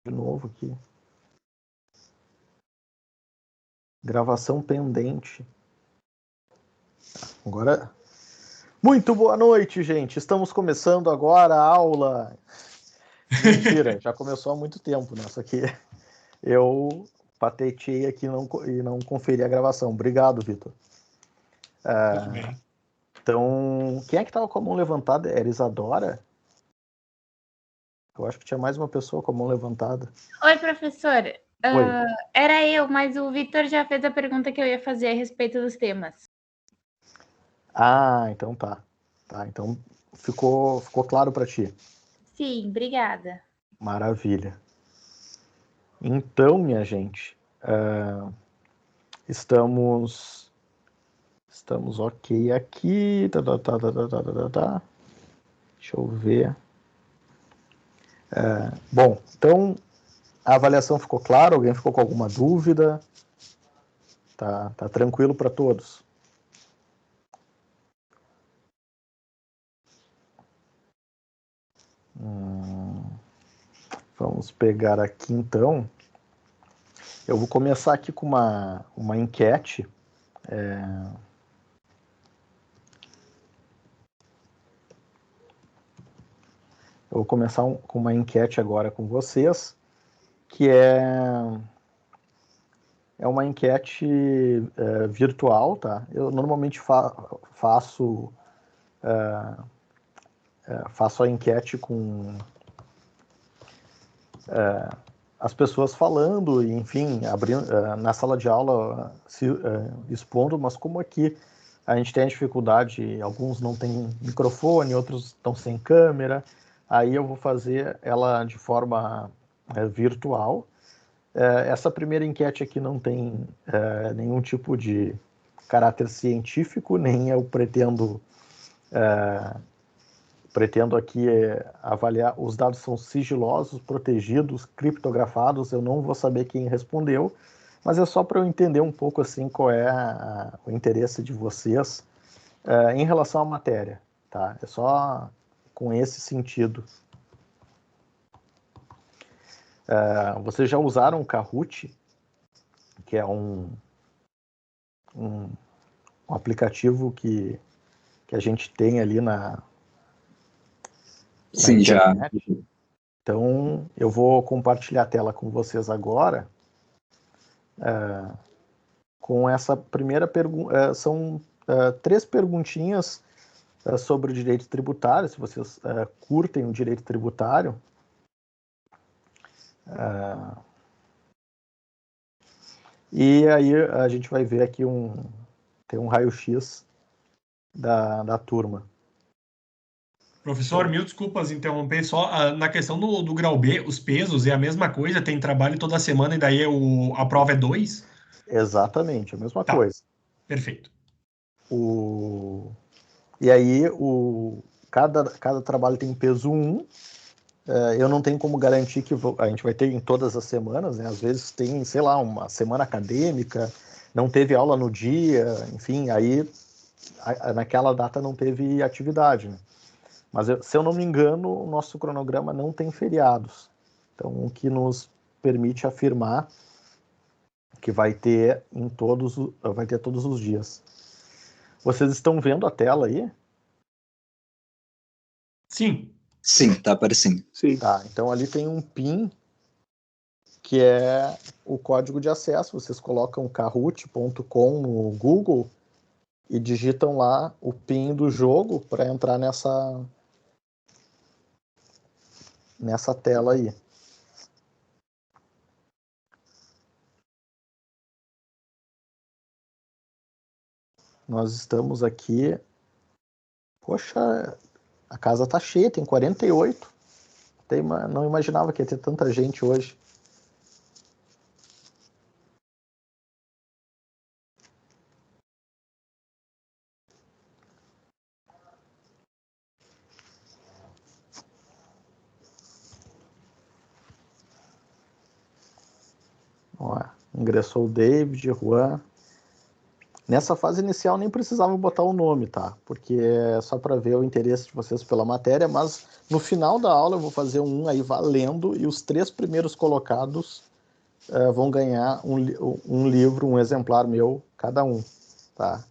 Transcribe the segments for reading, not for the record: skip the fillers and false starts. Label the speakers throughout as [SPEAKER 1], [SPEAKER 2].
[SPEAKER 1] de novo aqui. Gravação pendente. Agora... Muito boa noite, gente. Estamos começando agora a aula. Mentira, já começou há muito tempo, né? Só que eu pateteei aqui e não conferi a gravação. Obrigado, Vitor.
[SPEAKER 2] Tudo bem.
[SPEAKER 1] Então, quem é que estava com a mão levantada? Era Isadora? Eu acho que tinha mais uma pessoa com a mão levantada.
[SPEAKER 3] Oi, professor.
[SPEAKER 1] Oi.
[SPEAKER 3] Era eu, mas o Vitor já fez a pergunta que eu ia fazer a respeito dos temas.
[SPEAKER 1] Ah, então tá. Então ficou claro para ti.
[SPEAKER 3] Sim, obrigada.
[SPEAKER 1] Maravilha. Então, minha gente, estamos ok aqui. Tá. Deixa eu ver. Bom, então a avaliação ficou clara? Alguém ficou com alguma dúvida? Tá tranquilo para todos? Vamos pegar aqui então. Eu vou começar aqui com uma enquete. Eu vou começar com uma enquete agora com vocês, que é uma enquete virtual, tá? Eu normalmente faço a enquete com as pessoas falando, enfim, abrindo, na sala de aula expondo, mas como aqui a gente tem a dificuldade, alguns não têm microfone, outros estão sem câmera, aí eu vou fazer ela de forma virtual. Essa primeira enquete aqui não tem nenhum tipo de caráter científico, nem eu pretendo aqui avaliar. Os dados são sigilosos, protegidos, criptografados, eu não vou saber quem respondeu, mas é só para eu entender um pouco assim qual é o interesse de vocês em relação à matéria, tá? É só com esse sentido. Vocês já usaram o Kahoot, que é um aplicativo que a gente tem ali na
[SPEAKER 4] Sim,
[SPEAKER 1] internet.
[SPEAKER 4] já.
[SPEAKER 1] Então, eu vou compartilhar a tela com vocês agora. Com essa primeira pergunta. São 3 perguntinhas sobre o direito tributário, se vocês curtem o direito tributário. E aí a gente vai ver aqui tem um raio-x da turma.
[SPEAKER 2] Professor, mil desculpas interromper, só na questão do grau B, os pesos é a mesma coisa, tem trabalho toda semana e daí a prova é 2?
[SPEAKER 1] Exatamente, a mesma
[SPEAKER 2] Tá,
[SPEAKER 1] coisa.
[SPEAKER 2] perfeito.
[SPEAKER 1] E aí, cada trabalho tem peso 1. Eu não tenho como garantir que a gente vai ter em todas as semanas, né? Às vezes tem, sei lá, uma semana acadêmica, não teve aula no dia, enfim, aí naquela data não teve atividade, né? Mas se eu não me engano, o nosso cronograma não tem feriados. Então, o que nos permite afirmar que vai ter todos os dias. Vocês estão vendo a tela aí?
[SPEAKER 2] Sim.
[SPEAKER 4] Sim, tá aparecendo.
[SPEAKER 1] Sim. Tá, então ali tem um PIN, que é o código de acesso. Vocês colocam kahoot.com no Google e digitam lá o PIN do jogo para entrar nessa tela aí. Nós estamos aqui... Poxa, a casa tá cheia, tem 48. Não imaginava que ia ter tanta gente hoje. Ó, ingressou o David, Juan. Nessa fase inicial nem precisava botar o nome, tá? Porque é só para ver o interesse de vocês pela matéria, mas no final da aula eu vou fazer um aí valendo e os 3 primeiros colocados vão ganhar um livro, um exemplar meu, cada um, tá?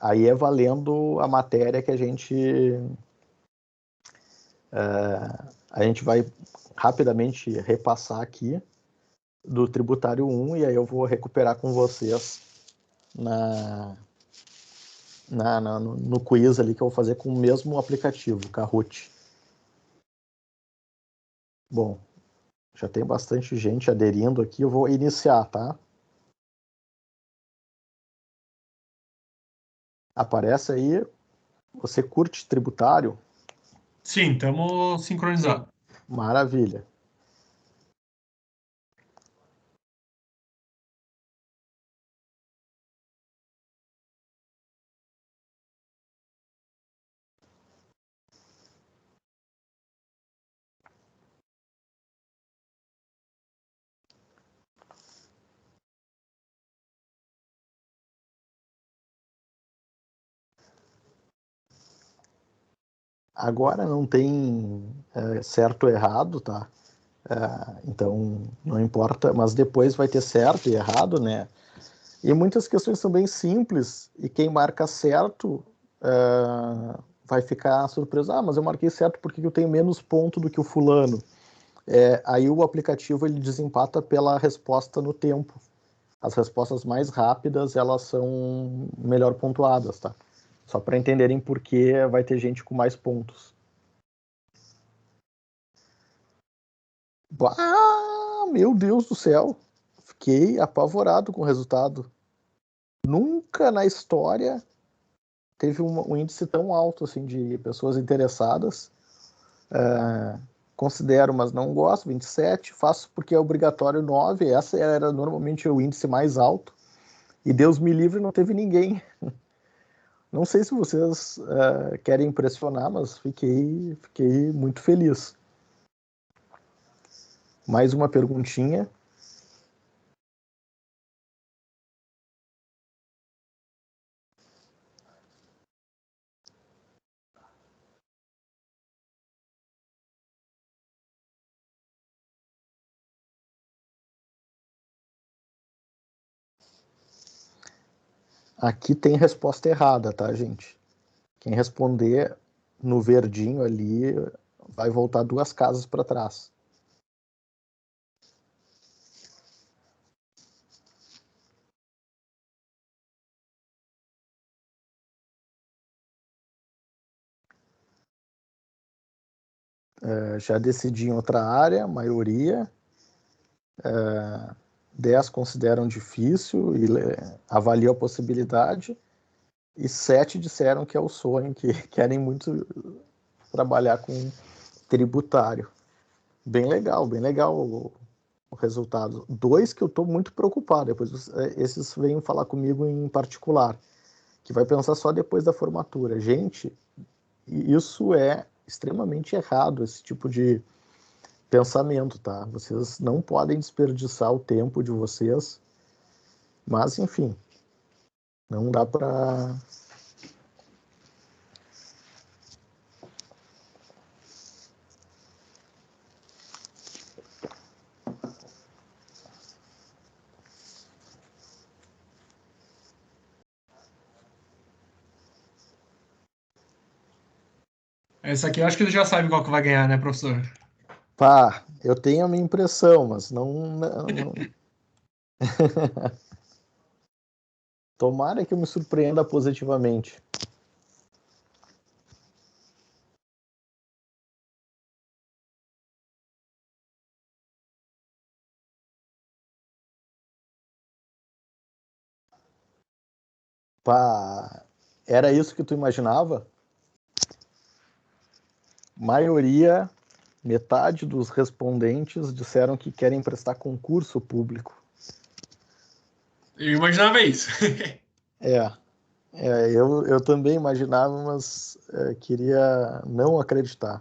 [SPEAKER 1] Aí é valendo a matéria que a gente vai rapidamente repassar aqui do tributário 1 e aí eu vou recuperar com vocês no quiz ali que eu vou fazer com o mesmo aplicativo, Kahoot. Bom, já tem bastante gente aderindo aqui, eu vou iniciar, tá? Aparece aí, você curte tributário?
[SPEAKER 2] Sim, estamos sincronizados.
[SPEAKER 1] Maravilha. Agora não tem certo ou errado, tá? Então não importa, mas depois vai ter certo e errado, né? E muitas questões são bem simples e quem marca certo vai ficar surpreso. Ah, mas eu marquei certo porque eu tenho menos ponto do que o fulano. Aí o aplicativo ele desempata pela resposta no tempo. As respostas mais rápidas elas são melhor pontuadas, tá? Só para entenderem por que vai ter gente com mais pontos. Ah, meu Deus do céu! Fiquei apavorado com o resultado. Nunca na história teve um índice tão alto assim de pessoas interessadas. Considero, mas não gosto, 27. Faço porque é obrigatório 9. Essa era normalmente o índice mais alto. E Deus me livre, não teve ninguém. Não sei se vocês querem impressionar, mas fiquei muito feliz. Mais uma perguntinha. Aqui tem resposta errada, tá, gente? Quem responder no verdinho ali vai voltar 2 casas para trás. Já decidi em outra área, maioria. 10 consideram difícil e avaliam a possibilidade. E 7 disseram que é o sonho, que querem muito trabalhar com tributário. Bem legal o resultado. 2 que eu estou muito preocupado, depois esses vêm falar comigo em particular, que vai pensar só depois da formatura. Gente, isso é extremamente errado, esse tipo de pensamento, tá? Vocês não podem desperdiçar o tempo de vocês, mas enfim, não dá para.
[SPEAKER 2] Essa aqui eu acho que tu já sabe qual que vai ganhar, né, professor?
[SPEAKER 1] Pá, eu tenho a minha impressão, mas não... Tomara que eu me surpreenda positivamente. Pá, era isso que tu imaginava? Maioria, metade dos respondentes disseram que querem prestar concurso público.
[SPEAKER 2] Eu imaginava isso.
[SPEAKER 1] É, eu também imaginava, mas queria não acreditar.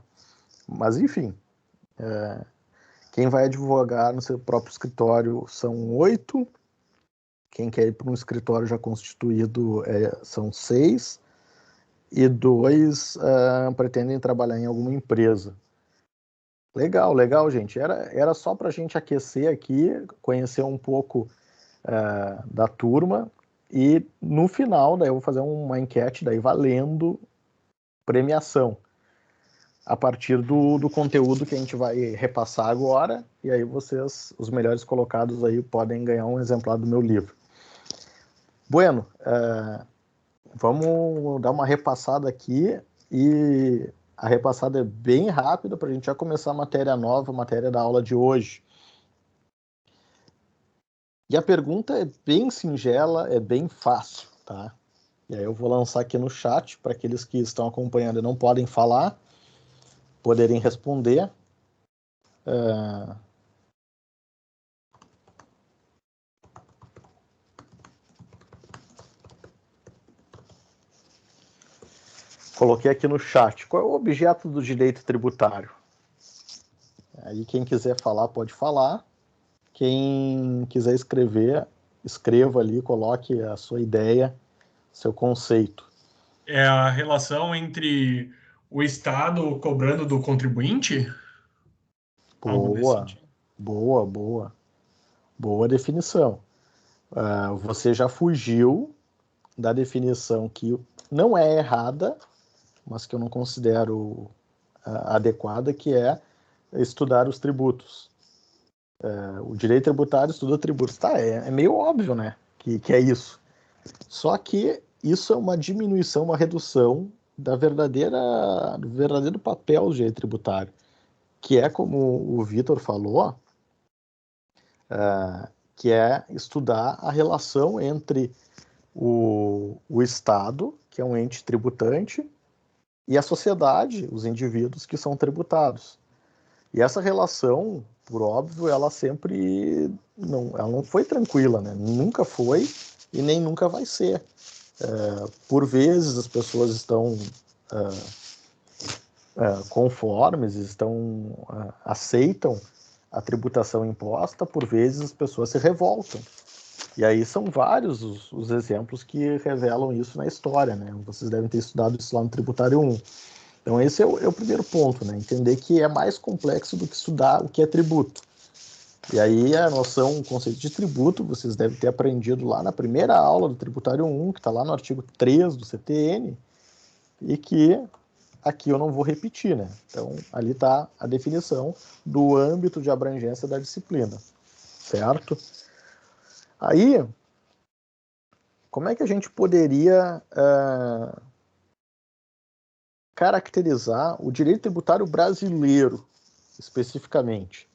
[SPEAKER 1] Mas enfim, quem vai advogar no seu próprio escritório são 8 quem quer ir para um escritório já constituído são 6, e 2 pretendem trabalhar em alguma empresa. Legal, legal, gente. Era só para a gente aquecer aqui, conhecer um pouco da turma, e no final daí eu vou fazer uma enquete daí valendo premiação a partir do conteúdo que a gente vai repassar agora, e aí vocês, os melhores colocados aí, podem ganhar um exemplar do meu livro. Bueno, vamos dar uma repassada aqui, e a repassada é bem rápida para a gente já começar a matéria nova, a matéria da aula de hoje. E a pergunta é bem singela, é bem fácil, tá? E aí eu vou lançar aqui no chat para aqueles que estão acompanhando e não podem falar, poderem responder. Coloquei aqui no chat. Qual é o objeto do direito tributário? Aí quem quiser falar, pode falar. Quem quiser escrever, escreva ali, coloque a sua ideia, seu conceito.
[SPEAKER 2] É a relação entre o Estado cobrando do contribuinte? Algo nesse
[SPEAKER 1] Boa,
[SPEAKER 2] sentido.
[SPEAKER 1] boa definição. Você já fugiu da definição que não é errada, mas que eu não considero adequada, que é estudar os tributos. O direito tributário estuda tributos. Tá, é meio óbvio, né, que é isso. Só que isso é uma diminuição, uma redução do verdadeiro papel do direito tributário, que é, como o Vitor falou, que é estudar a relação entre o Estado, que é um ente tributante, e a sociedade, os indivíduos que são tributados. E essa relação, por óbvio, ela não foi tranquila, né? Nunca foi e nem nunca vai ser. Por vezes as pessoas estão conformes, aceitam a tributação imposta, por vezes as pessoas se revoltam. E aí são vários os exemplos que revelam isso na história, né? Vocês devem ter estudado isso lá no Tributário 1. Então esse é o primeiro ponto, né? Entender que é mais complexo do que estudar o que é tributo. E aí a noção, o conceito de tributo, vocês devem ter aprendido lá na primeira aula do Tributário 1, que está lá no artigo 3 do CTN, e que aqui eu não vou repetir, né? Então ali está a definição do âmbito de abrangência da disciplina, certo? Aí, como é que a gente poderia caracterizar o direito tributário brasileiro, especificamente?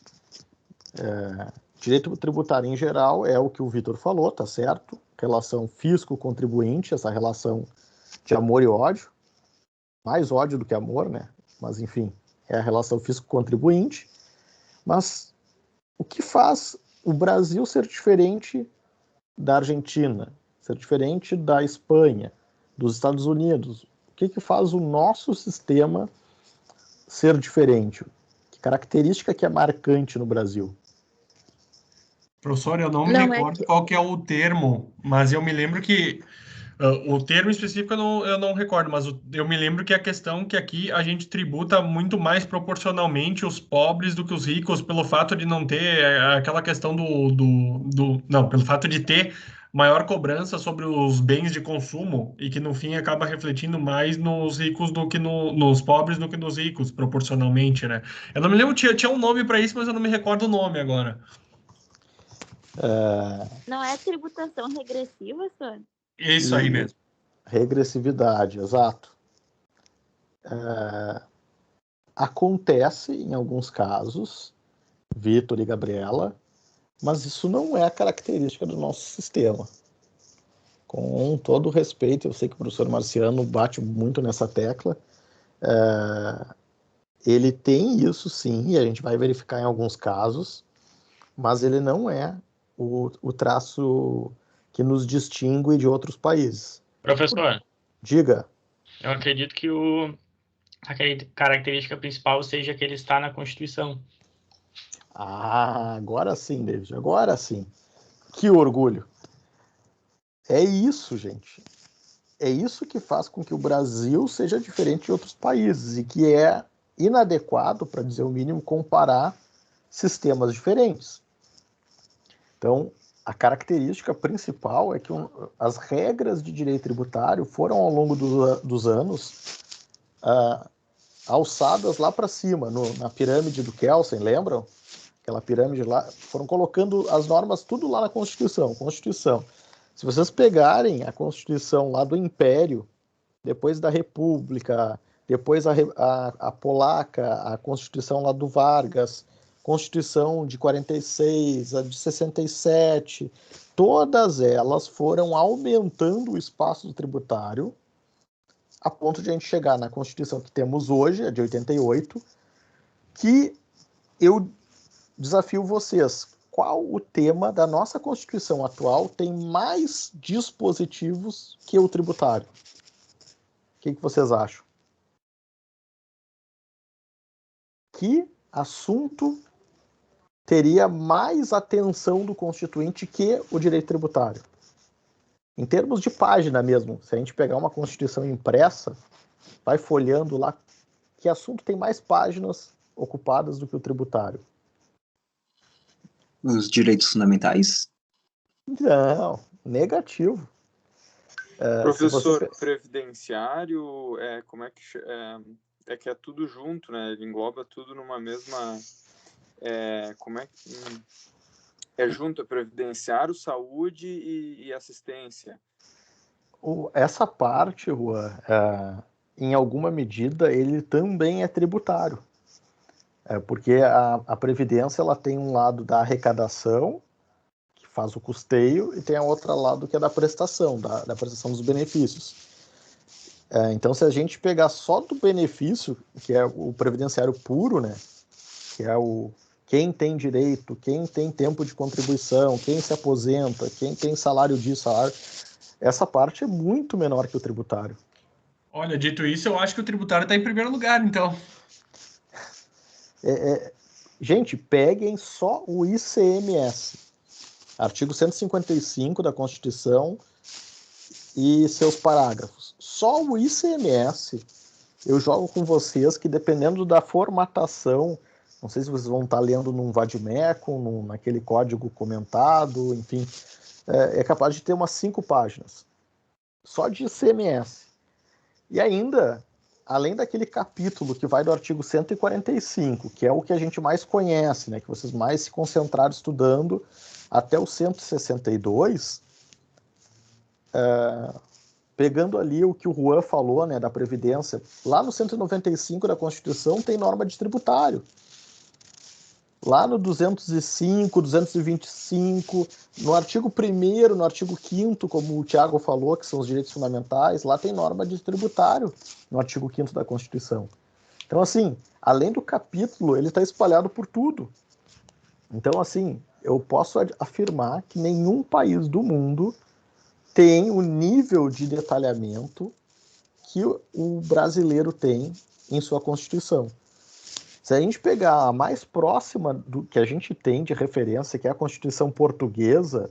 [SPEAKER 1] Direito tributário em geral é o que o Vitor falou, tá certo? Relação fisco-contribuinte, essa relação de amor e ódio, mais ódio do que amor, né? Mas, enfim, é a relação fisco-contribuinte. Mas o que faz o Brasil ser diferente da Argentina, ser diferente da Espanha, dos Estados Unidos? O que faz o nosso sistema ser diferente? Que característica que é marcante no Brasil?
[SPEAKER 2] Professor, eu não me
[SPEAKER 3] Não é
[SPEAKER 2] recordo qual que é o termo, mas eu me lembro que o termo específico eu não recordo, mas eu me lembro que a questão que aqui a gente tributa muito mais proporcionalmente os pobres do que os ricos, pelo fato de não ter aquela questão não, pelo fato de ter maior cobrança sobre os bens de consumo e que no fim acaba refletindo mais nos ricos do que nos pobres do que nos ricos, proporcionalmente, né? Eu não me lembro, tinha um nome para isso, mas eu não me recordo o nome agora.
[SPEAKER 4] Não é tributação regressiva, senhor?
[SPEAKER 2] Isso aí mesmo.
[SPEAKER 1] Regressividade, exato. Acontece em alguns casos, Vitor e Gabriela, mas isso não é a característica do nosso sistema. Com todo o respeito, eu sei que o professor Marciano bate muito nessa tecla, ele tem isso sim, e a gente vai verificar em alguns casos, mas ele não é o traço que nos distingue de outros países.
[SPEAKER 5] Professor,
[SPEAKER 1] Diga.
[SPEAKER 5] eu acredito que a característica principal seja que ele está na Constituição.
[SPEAKER 1] Agora sim, David, agora sim. Que orgulho. É isso, gente. É isso que faz com que o Brasil seja diferente de outros países e que é inadequado, para dizer o mínimo, comparar sistemas diferentes. Então, a característica principal é que as regras de direito tributário foram, ao longo dos anos, alçadas lá para cima, na pirâmide do Kelsen, lembram? Aquela pirâmide lá, foram colocando as normas tudo lá na Constituição. Se vocês pegarem a Constituição lá do Império, depois da República, depois a Polaca, a Constituição lá do Vargas, Constituição de 46, a de 67, todas elas foram aumentando o espaço tributário a ponto de a gente chegar na Constituição que temos hoje, a de 88, que eu desafio vocês, qual o tema da nossa Constituição atual tem mais dispositivos que o tributário? O que vocês acham? Que assunto teria mais atenção do Constituinte que o direito tributário? Em termos de página mesmo, se a gente pegar uma Constituição impressa, vai folheando lá, que assunto tem mais páginas ocupadas do que o tributário?
[SPEAKER 6] Os direitos fundamentais?
[SPEAKER 1] Não, negativo.
[SPEAKER 7] Professor, previdenciário, como é que é que é tudo junto, né? Ele engloba tudo numa mesma. Como é que é junto? É previdenciário, saúde e assistência.
[SPEAKER 1] Essa parte, Juan, em alguma medida, ele também é tributário. Porque a Previdência ela tem um lado da arrecadação, que faz o custeio, e tem a outra lado que é da prestação, da prestação dos benefícios. Então, se a gente pegar só do benefício, que é o previdenciário puro, né, que é quem tem direito, quem tem tempo de contribuição, quem se aposenta, quem tem salário disso, salário, essa parte é muito menor que o tributário.
[SPEAKER 2] Olha, dito isso, eu acho que o tributário está em primeiro lugar, então.
[SPEAKER 1] Gente, peguem só o ICMS, artigo 155 da Constituição e seus parágrafos. Só o ICMS, eu jogo com vocês que, dependendo da formatação, não sei se vocês vão estar lendo num vademecum, naquele código comentado, enfim, é capaz de ter umas 5 páginas, só de ICMS. E ainda, além daquele capítulo que vai do artigo 145, que é o que a gente mais conhece, né, que vocês mais se concentraram estudando, até o 162, pegando ali o que o Juan falou, né, da Previdência, lá no 195 da Constituição tem norma de tributário. Lá no 205, 225, no artigo 1º, no artigo 5º, como o Tiago falou, que são os direitos fundamentais, lá tem norma de tributário no artigo 5º da Constituição. Então, assim, além do capítulo, ele está espalhado por tudo. Então, assim, eu posso afirmar que nenhum país do mundo tem o nível de detalhamento que o brasileiro tem em sua Constituição. Se a gente pegar a mais próxima do que a gente tem de referência, que é a Constituição Portuguesa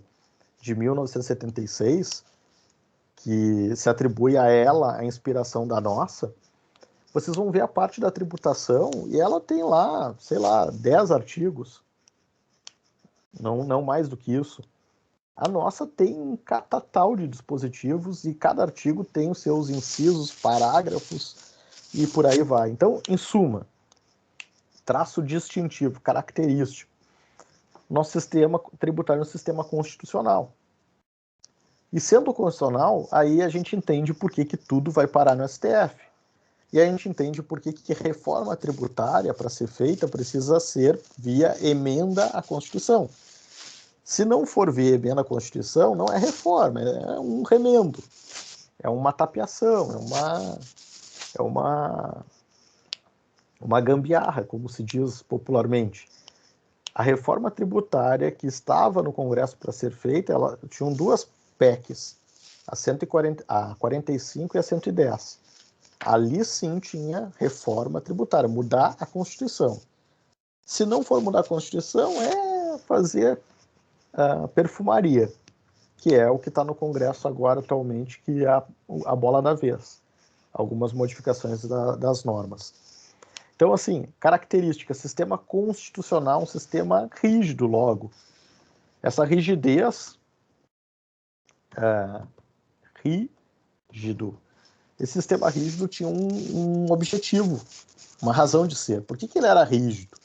[SPEAKER 1] de 1976, que se atribui a ela a inspiração da nossa, vocês vão ver a parte da tributação e ela tem lá, sei lá, 10 artigos. Não mais do que isso. A nossa tem um catatal de dispositivos e cada artigo tem os seus incisos, parágrafos e por aí vai. Então, em suma, traço distintivo, característico. Nosso sistema tributário é um sistema constitucional. E sendo constitucional, aí a gente entende por que tudo vai parar no STF. E a gente entende por que reforma tributária, para ser feita, precisa ser via emenda à Constituição. Se não for via emenda à Constituição, não é reforma, é um remendo. É uma tapeação, é uma gambiarra, como se diz popularmente. A reforma tributária que estava no Congresso para ser feita, ela tinha 2 PECs, a 45 e a 110. Ali sim tinha reforma tributária, mudar a Constituição. Se não for mudar a Constituição, é fazer perfumaria. que é o que está no Congresso agora atualmente, que é a bola da vez. Algumas modificações das normas. Então, assim, característica, sistema constitucional, um sistema rígido logo. Essa rigidez, rígido. Esse sistema rígido tinha um objetivo, uma razão de ser. Por que ele era rígido?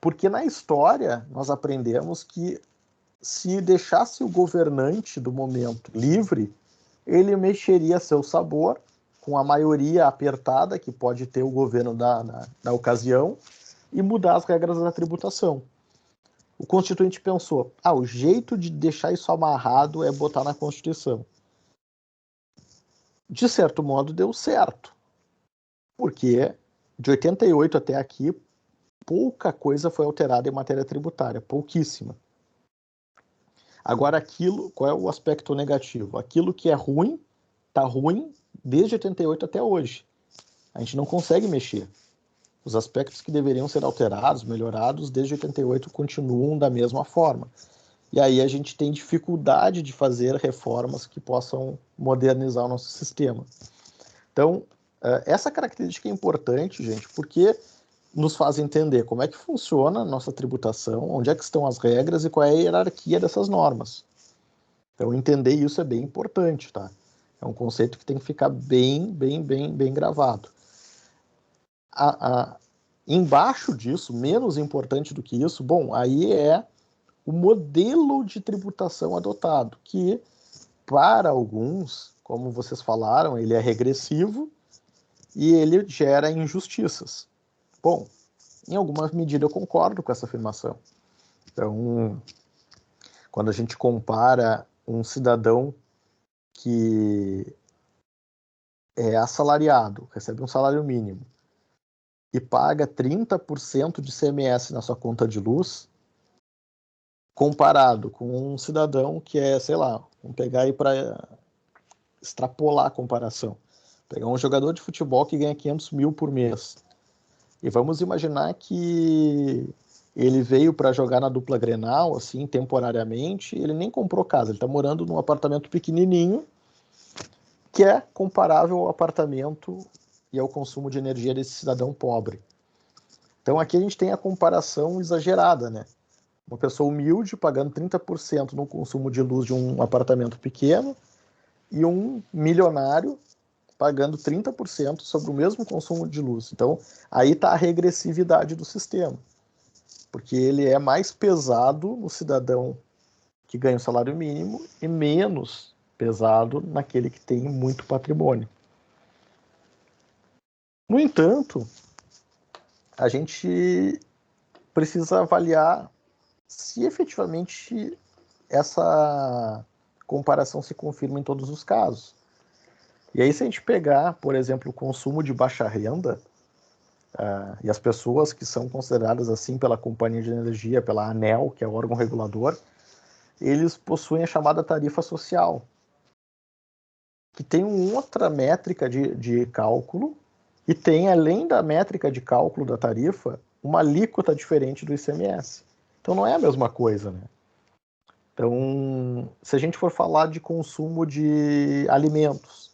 [SPEAKER 1] Porque na história nós aprendemos que se deixasse o governante do momento livre, ele mexeria a seu sabor, com a maioria apertada que pode ter o governo da ocasião, e mudar as regras da tributação. O Constituinte pensou, o jeito de deixar isso amarrado é botar na Constituição. De certo modo, deu certo. Porque de 88 até aqui, pouca coisa foi alterada em matéria tributária, pouquíssima. Agora, qual é o aspecto negativo? Aquilo que é ruim, está ruim desde 88 até hoje. A gente não consegue mexer. Os aspectos que deveriam ser alterados, melhorados, desde 88 continuam da mesma forma. E aí a gente tem dificuldade de fazer reformas que possam modernizar o nosso sistema. Então, essa característica é importante, gente, porque nos faz entender como é que funciona a nossa tributação, onde é que estão as regras e qual é a hierarquia dessas normas. Então, entender isso é bem importante, tá? É um conceito que tem que ficar bem gravado. Embaixo disso, menos importante do que isso, aí é o modelo de tributação adotado, que para alguns, como vocês falaram, ele é regressivo e ele gera injustiças. Em alguma medida eu concordo com essa afirmação. Então, quando a gente compara um cidadão que é assalariado, recebe um salário mínimo, e paga 30% de ICMS na sua conta de luz, comparado com um cidadão que é, sei lá, vamos pegar aí para extrapolar a comparação, pegar um jogador de futebol que ganha 500 mil por mês, e vamos imaginar que ele veio para jogar na dupla Grenal, assim, temporariamente, ele nem comprou casa, ele está morando num apartamento pequenininho, que é comparável ao apartamento e ao consumo de energia desse cidadão pobre. Então aqui a gente tem a comparação exagerada, né? Uma pessoa humilde pagando 30% no consumo de luz de um apartamento pequeno e um milionário pagando 30% sobre o mesmo consumo de luz. Então aí está a regressividade do sistema, porque ele é mais pesado no cidadão que ganha o salário mínimo e menos pesado naquele que tem muito patrimônio. No entanto, a gente precisa avaliar se efetivamente essa comparação se confirma em todos os casos. E aí, se a gente pegar, por exemplo, o consumo de baixa renda, e as pessoas que são consideradas assim pela Companhia de Energia, pela ANEEL, que é o órgão regulador, eles possuem a chamada tarifa social, que tem uma outra métrica de cálculo, e tem, além da métrica de cálculo da tarifa, uma alíquota diferente do ICMS. Então não é a mesma coisa, né? Então, se a gente for falar de consumo de alimentos,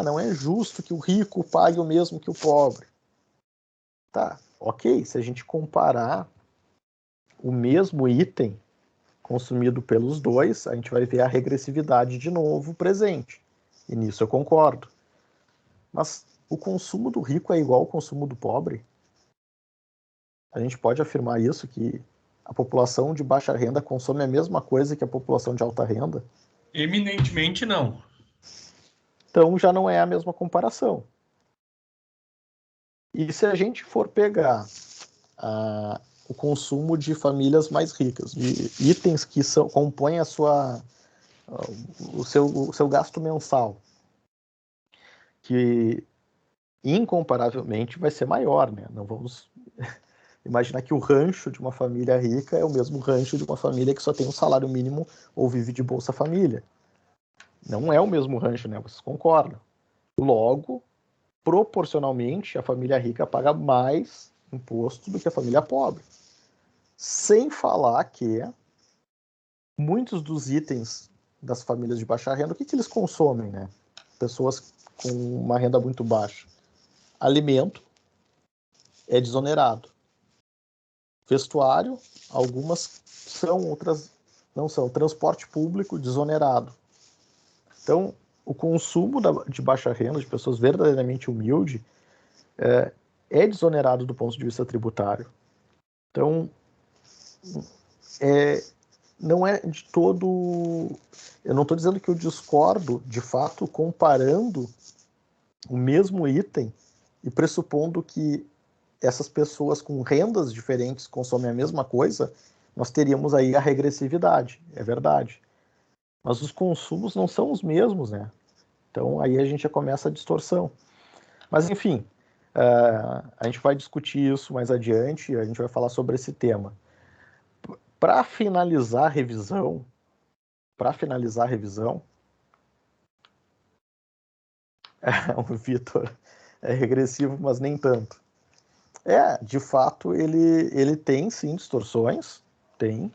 [SPEAKER 1] não é justo que o rico pague o mesmo que o pobre. Tá, ok, se a gente comparar o mesmo item consumido pelos dois, a gente vai ver a regressividade de novo presente. E nisso eu concordo. Mas o consumo do rico é igual ao consumo do pobre? A gente pode afirmar isso, que a população de baixa renda consome a mesma coisa que a população de alta renda?
[SPEAKER 2] Eminentemente não.
[SPEAKER 1] Então já não é a mesma comparação. E se a gente for pegar o consumo de famílias mais ricas, de itens que compõem o seu gasto mensal, que incomparavelmente vai ser maior, né? Não vamos imaginar que o rancho de uma família rica é o mesmo rancho de uma família que só tem um salário mínimo ou vive de Bolsa Família. Não é o mesmo rancho, né? Vocês concordam? Logo, proporcionalmente, a família rica paga mais imposto do que a família pobre. Sem falar que muitos dos itens das famílias de baixa renda, o que eles consomem, né? Pessoas com uma renda muito baixa. Alimento é desonerado. Vestuário, algumas são, outras não são. Transporte público, desonerado. Então, o consumo de baixa renda, de pessoas verdadeiramente humildes, é desonerado do ponto de vista tributário. Então, não é de todo... Eu não estou dizendo que eu discordo, de fato, comparando o mesmo item e pressupondo que essas pessoas com rendas diferentes consomem a mesma coisa, nós teríamos aí a regressividade, é verdade. Mas os consumos não são os mesmos, né? Então aí a gente já começa a distorção. Mas enfim, a gente vai discutir isso mais adiante, a gente vai falar sobre esse tema. Para finalizar a revisão, o Vitor é regressivo, mas nem tanto. De fato, ele tem sim distorções, tem,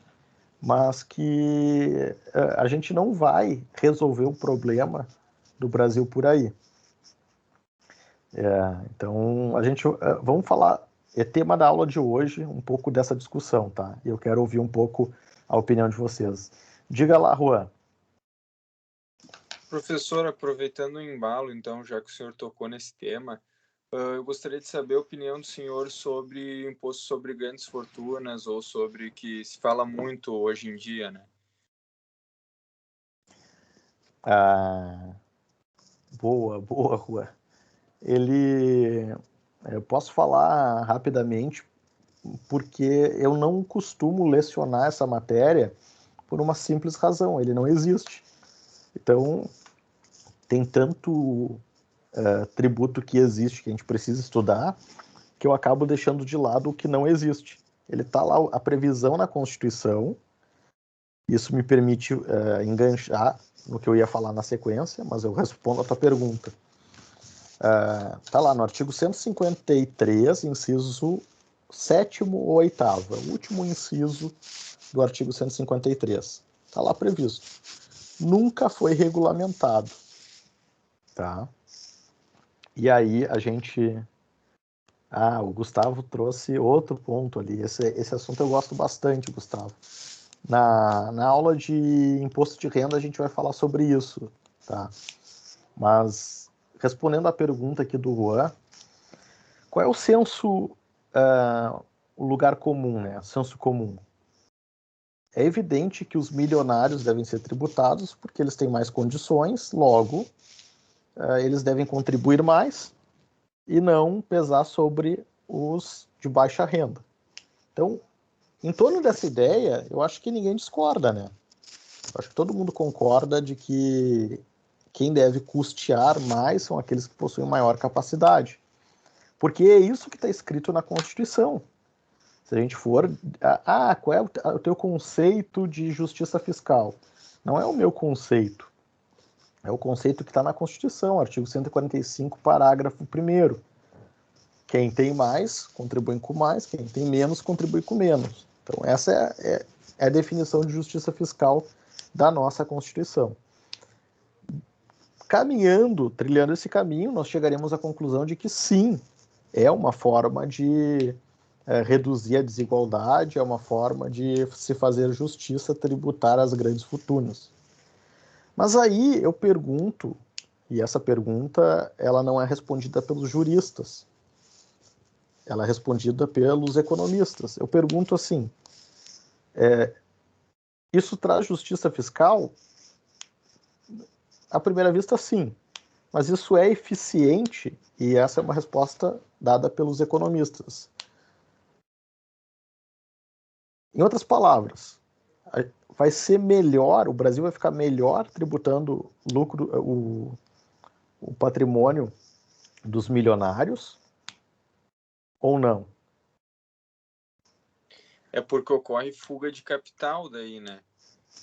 [SPEAKER 1] mas que a gente não vai resolver o problema do Brasil por aí. Então, vamos falar, é tema da aula de hoje, um pouco dessa discussão, tá? Eu quero ouvir um pouco a opinião de vocês. Diga lá, Juan.
[SPEAKER 7] Professor, aproveitando o embalo, então, já que o senhor tocou nesse tema, eu gostaria de saber a opinião do senhor sobre imposto sobre grandes fortunas, ou sobre que se fala muito hoje em dia, né?
[SPEAKER 1] Boa, Juan. Eu posso falar rapidamente, porque eu não costumo lecionar essa matéria por uma simples razão, ele não existe. Então, tem tanto tributo que existe que a gente precisa estudar, que eu acabo deixando de lado o que não existe. Ele está lá, a previsão na Constituição, isso me permite enganchar no que eu ia falar na sequência, mas eu respondo a tua pergunta. Está lá no artigo 153, inciso 7º ou 8º, o último inciso do artigo 153. Está lá previsto. Nunca foi regulamentado. Tá? E aí a gente... o Gustavo trouxe outro ponto ali. Esse assunto eu gosto bastante, Gustavo. Na aula de imposto de renda a gente vai falar sobre isso, tá? Mas, respondendo à pergunta aqui do Juan, qual é o senso, o lugar comum, né? O senso comum. É evidente que os milionários devem ser tributados porque eles têm mais condições, logo, eles devem contribuir mais e não pesar sobre os de baixa renda. Então, em torno dessa ideia, eu acho que ninguém discorda, né? Eu acho que todo mundo concorda de que quem deve custear mais são aqueles que possuem maior capacidade. Porque é isso que está escrito na Constituição. Se a gente for... qual é o teu conceito de justiça fiscal? Não é o meu conceito. É o conceito que está na Constituição, artigo 145, parágrafo 1º. Quem tem mais, contribui com mais. Quem tem menos, contribui com menos. Então, essa é a definição de justiça fiscal da nossa Constituição. Trilhando esse caminho, nós chegaremos à conclusão de que sim, é uma forma de reduzir a desigualdade, é uma forma de se fazer justiça tributar às grandes fortunas. Mas aí eu pergunto, e essa pergunta ela não é respondida pelos juristas, ela é respondida pelos economistas. Eu pergunto assim, isso traz justiça fiscal? À primeira vista, sim. Mas isso é eficiente? E essa é uma resposta dada pelos economistas. Em outras palavras, vai ser melhor, o Brasil vai ficar melhor tributando o patrimônio dos milionários ou não?
[SPEAKER 7] É porque ocorre fuga de capital daí, né?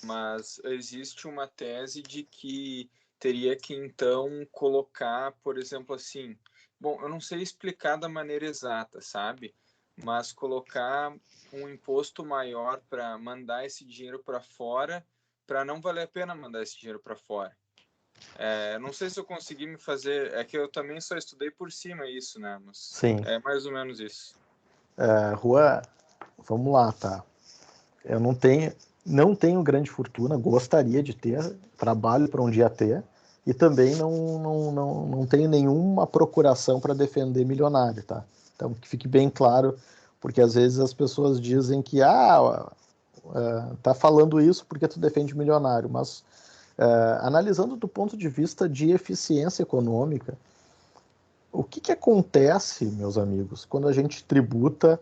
[SPEAKER 7] Mas existe uma tese de que teria que, então, colocar, por exemplo, assim... Bom, eu não sei explicar da maneira exata, sabe? mas colocar um imposto maior para mandar esse dinheiro para fora, para não valer a pena mandar esse dinheiro para fora. Não sei se eu consegui me fazer... É que eu também só estudei por cima isso, né? Mas
[SPEAKER 1] Sim.
[SPEAKER 7] é mais ou menos isso.
[SPEAKER 1] Juan, vamos lá, tá? Eu não tenho grande fortuna, gostaria de ter, trabalho para um dia ter, e também não tenho nenhuma procuração para defender milionário, tá? Então, que fique bem claro, porque às vezes as pessoas dizem que tá falando isso porque tu defende milionário, mas analisando do ponto de vista de eficiência econômica, o que acontece, meus amigos, quando a gente tributa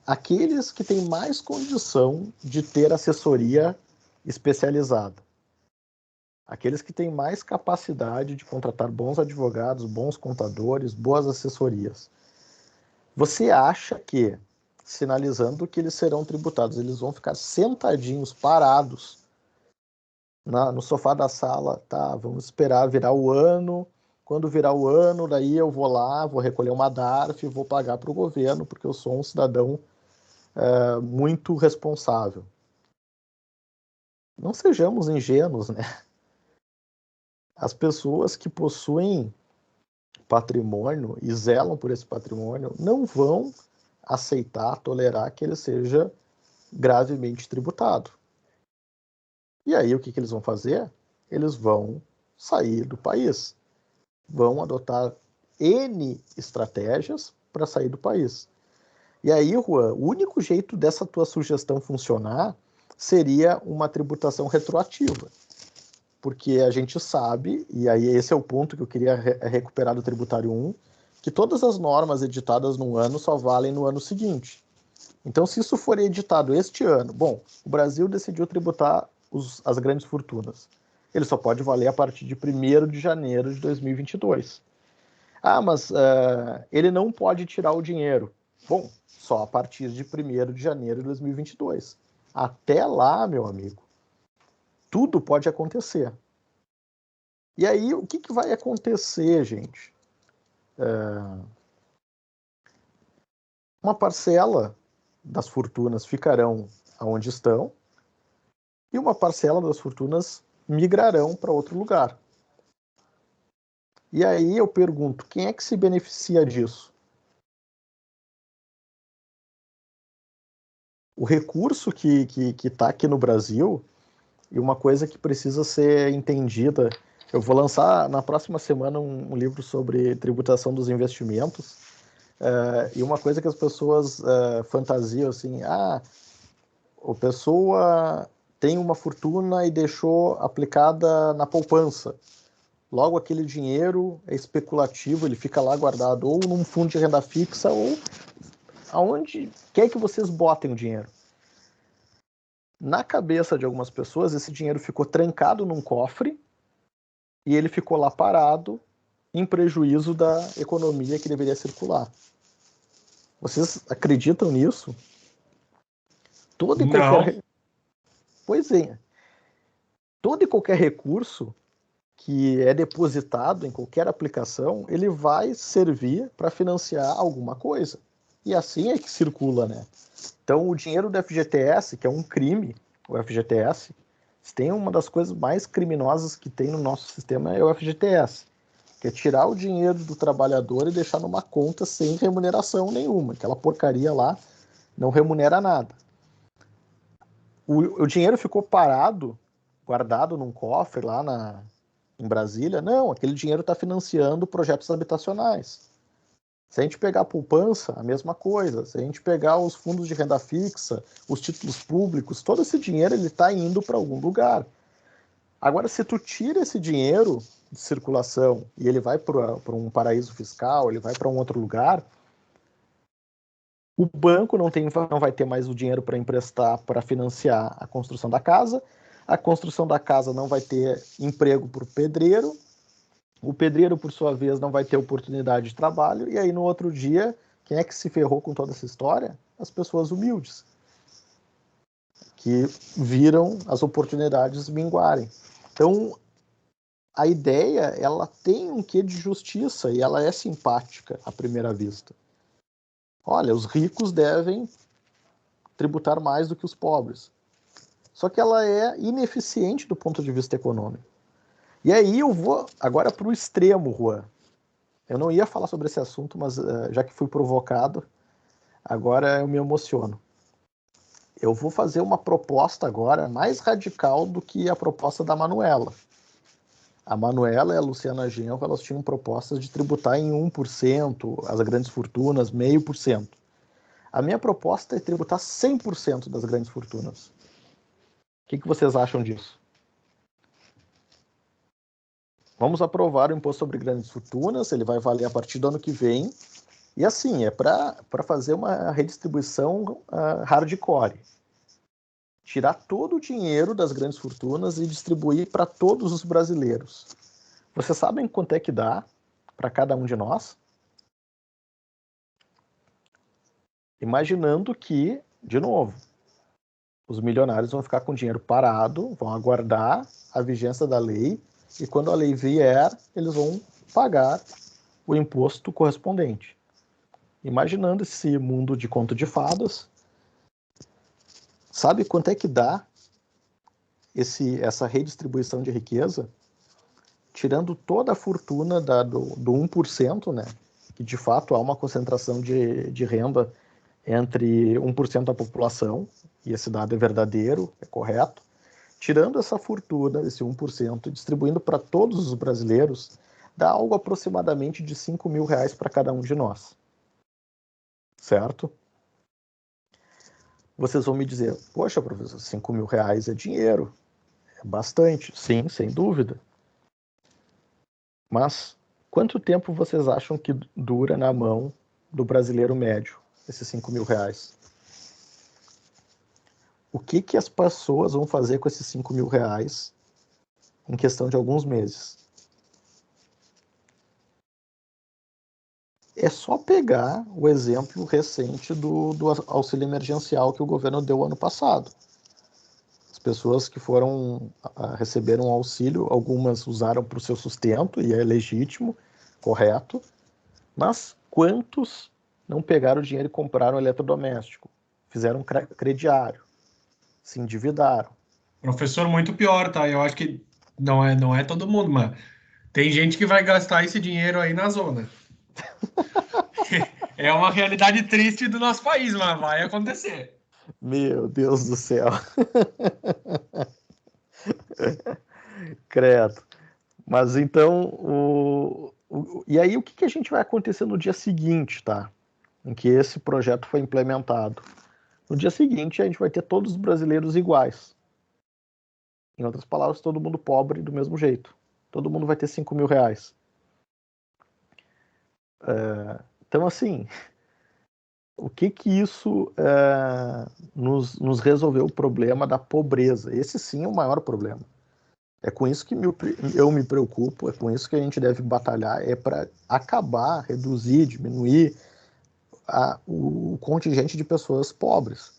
[SPEAKER 1] aqueles que têm mais condição de ter assessoria especializada? Aqueles que têm mais capacidade de contratar bons advogados, bons contadores, boas assessorias. Você acha que, sinalizando que eles serão tributados, eles vão ficar sentadinhos, parados, no sofá da sala, tá, vamos esperar virar o ano, quando virar o ano, daí eu vou lá, vou recolher uma DARF e vou pagar para o governo, porque eu sou um cidadão muito responsável. Não sejamos ingênuos, né? As pessoas que possuem patrimônio e zelam por esse patrimônio não vão aceitar, tolerar que ele seja gravemente tributado. E aí o que eles vão fazer? Eles vão sair do país. Vão adotar N estratégias para sair do país. E aí, Juan, o único jeito dessa tua sugestão funcionar seria uma tributação retroativa. Porque a gente sabe, e aí esse é o ponto que eu queria recuperar do Tributário 1, que todas as normas editadas num ano só valem no ano seguinte. Então, se isso for editado este ano, bom, o Brasil decidiu tributar as grandes fortunas. Ele só pode valer a partir de 1º de janeiro de 2022. Mas ele não pode tirar o dinheiro. Bom, só a partir de 1º de janeiro de 2022. Até lá, meu amigo, tudo pode acontecer. E aí, o que vai acontecer, gente? Uma parcela das fortunas ficarão onde estão e uma parcela das fortunas migrarão para outro lugar. E aí eu pergunto, quem é que se beneficia disso? O recurso que está aqui no Brasil, e uma coisa que precisa ser entendida, eu vou lançar na próxima semana um livro sobre tributação dos investimentos, e uma coisa que as pessoas fantasiam assim, a pessoa tem uma fortuna e deixou aplicada na poupança. Logo, aquele dinheiro é especulativo, ele fica lá guardado ou num fundo de renda fixa ou aonde quer que vocês botem o dinheiro. Na cabeça de algumas pessoas, esse dinheiro ficou trancado num cofre e ele ficou lá parado em prejuízo da economia que deveria circular. Vocês acreditam nisso? Todo e qualquer... Pois é. Todo e qualquer recurso que é depositado em qualquer aplicação, ele vai servir para financiar alguma coisa. E assim é que circula, né? Então, o dinheiro do FGTS, que é um crime, o FGTS, se tem uma das coisas mais criminosas que tem no nosso sistema é o FGTS, que é tirar o dinheiro do trabalhador e deixar numa conta sem remuneração nenhuma. Aquela porcaria lá não remunera nada. O dinheiro ficou parado, guardado num cofre lá em Brasília? Não, aquele dinheiro está financiando projetos habitacionais. Se a gente pegar a poupança, a mesma coisa. Se a gente pegar os fundos de renda fixa, os títulos públicos, todo esse dinheiro está indo para algum lugar. Agora, se tu tira esse dinheiro de circulação e ele vai para um paraíso fiscal, ele vai para um outro lugar, o banco não vai ter mais o dinheiro para emprestar, para financiar a construção da casa. A construção da casa não vai ter emprego para o pedreiro. O pedreiro, por sua vez, não vai ter oportunidade de trabalho. E aí, no outro dia, quem é que se ferrou com toda essa história? As pessoas humildes, que viram as oportunidades minguarem. Então, a ideia, ela tem um quê de justiça e ela é simpática à primeira vista. olha, os ricos devem tributar mais do que os pobres. Só que ela é ineficiente do ponto de vista econômico. E aí eu vou agora para o extremo, Juan. Eu não ia falar sobre esse assunto, mas já que fui provocado, agora eu me emociono. Eu vou fazer uma proposta agora mais radical do que a proposta da Manuela. A Manuela e a Luciana Genro, elas tinham propostas de tributar em 1%, as grandes fortunas, 0,5%. A minha proposta é tributar 100% das grandes fortunas. O que vocês acham disso? Vamos aprovar o imposto sobre grandes fortunas, ele vai valer a partir do ano que vem. E assim, é para fazer uma redistribuição hardcore. Tirar todo o dinheiro das grandes fortunas e distribuir para todos os brasileiros. Vocês sabem quanto é que dá para cada um de nós? Imaginando que, de novo, os milionários vão ficar com o dinheiro parado, vão aguardar a vigência da lei, e quando a lei vier, eles vão pagar o imposto correspondente. Imaginando esse mundo de conto de fadas, sabe quanto é que dá essa redistribuição de riqueza? Tirando toda a fortuna do 1%, né? Que de fato há uma concentração de renda entre 1% da população, e esse dado é verdadeiro, é correto. Tirando essa fortuna, esse 1%, distribuindo para todos os brasileiros, dá algo aproximadamente de R$5 mil para cada um de nós. Certo? Vocês vão me dizer, poxa, professor, R$5 mil é dinheiro. É bastante. Sim, sem dúvida. Mas quanto tempo vocês acham que dura na mão do brasileiro médio esses R$5 mil? O que as pessoas vão fazer com esses R$5 mil em questão de alguns meses? É só pegar o exemplo recente do auxílio emergencial que o governo deu ano passado. As pessoas que receberam auxílio, algumas usaram para o seu sustento, e é legítimo, correto, mas quantos não pegaram o dinheiro e compraram eletrodoméstico? Fizeram crediário, se endividaram.
[SPEAKER 2] Professor, muito pior, tá? Eu acho que não é todo mundo, mas tem gente que vai gastar esse dinheiro aí na zona. É uma realidade triste do nosso país, mas vai acontecer.
[SPEAKER 1] Meu Deus do céu. Credo. Mas então, e aí o que a gente vai acontecer no dia seguinte, tá? Em que esse projeto foi implementado? No dia seguinte, a gente vai ter todos os brasileiros iguais. Em outras palavras, todo mundo pobre do mesmo jeito. Todo mundo vai ter R$5 mil. Então, assim, o que isso nos resolveu o problema da pobreza? Esse sim é o maior problema. É com isso que eu me preocupo, é com isso que a gente deve batalhar, é para acabar, reduzir, diminuir o contingente de pessoas pobres,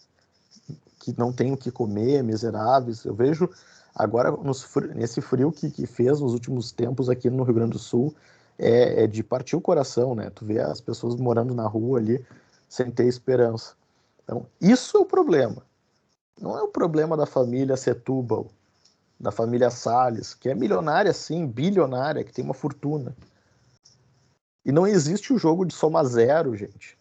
[SPEAKER 1] que não têm o que comer, miseráveis. Eu vejo agora, nesse frio que fez nos últimos tempos aqui no Rio Grande do Sul, é de partir o coração, né? Tu vê as pessoas morando na rua ali, sem ter esperança. Então, isso é o problema. Não é o problema da família Setúbal, da família Salles, que é milionária sim, bilionária, que tem uma fortuna. E não existe o jogo de soma zero, gente.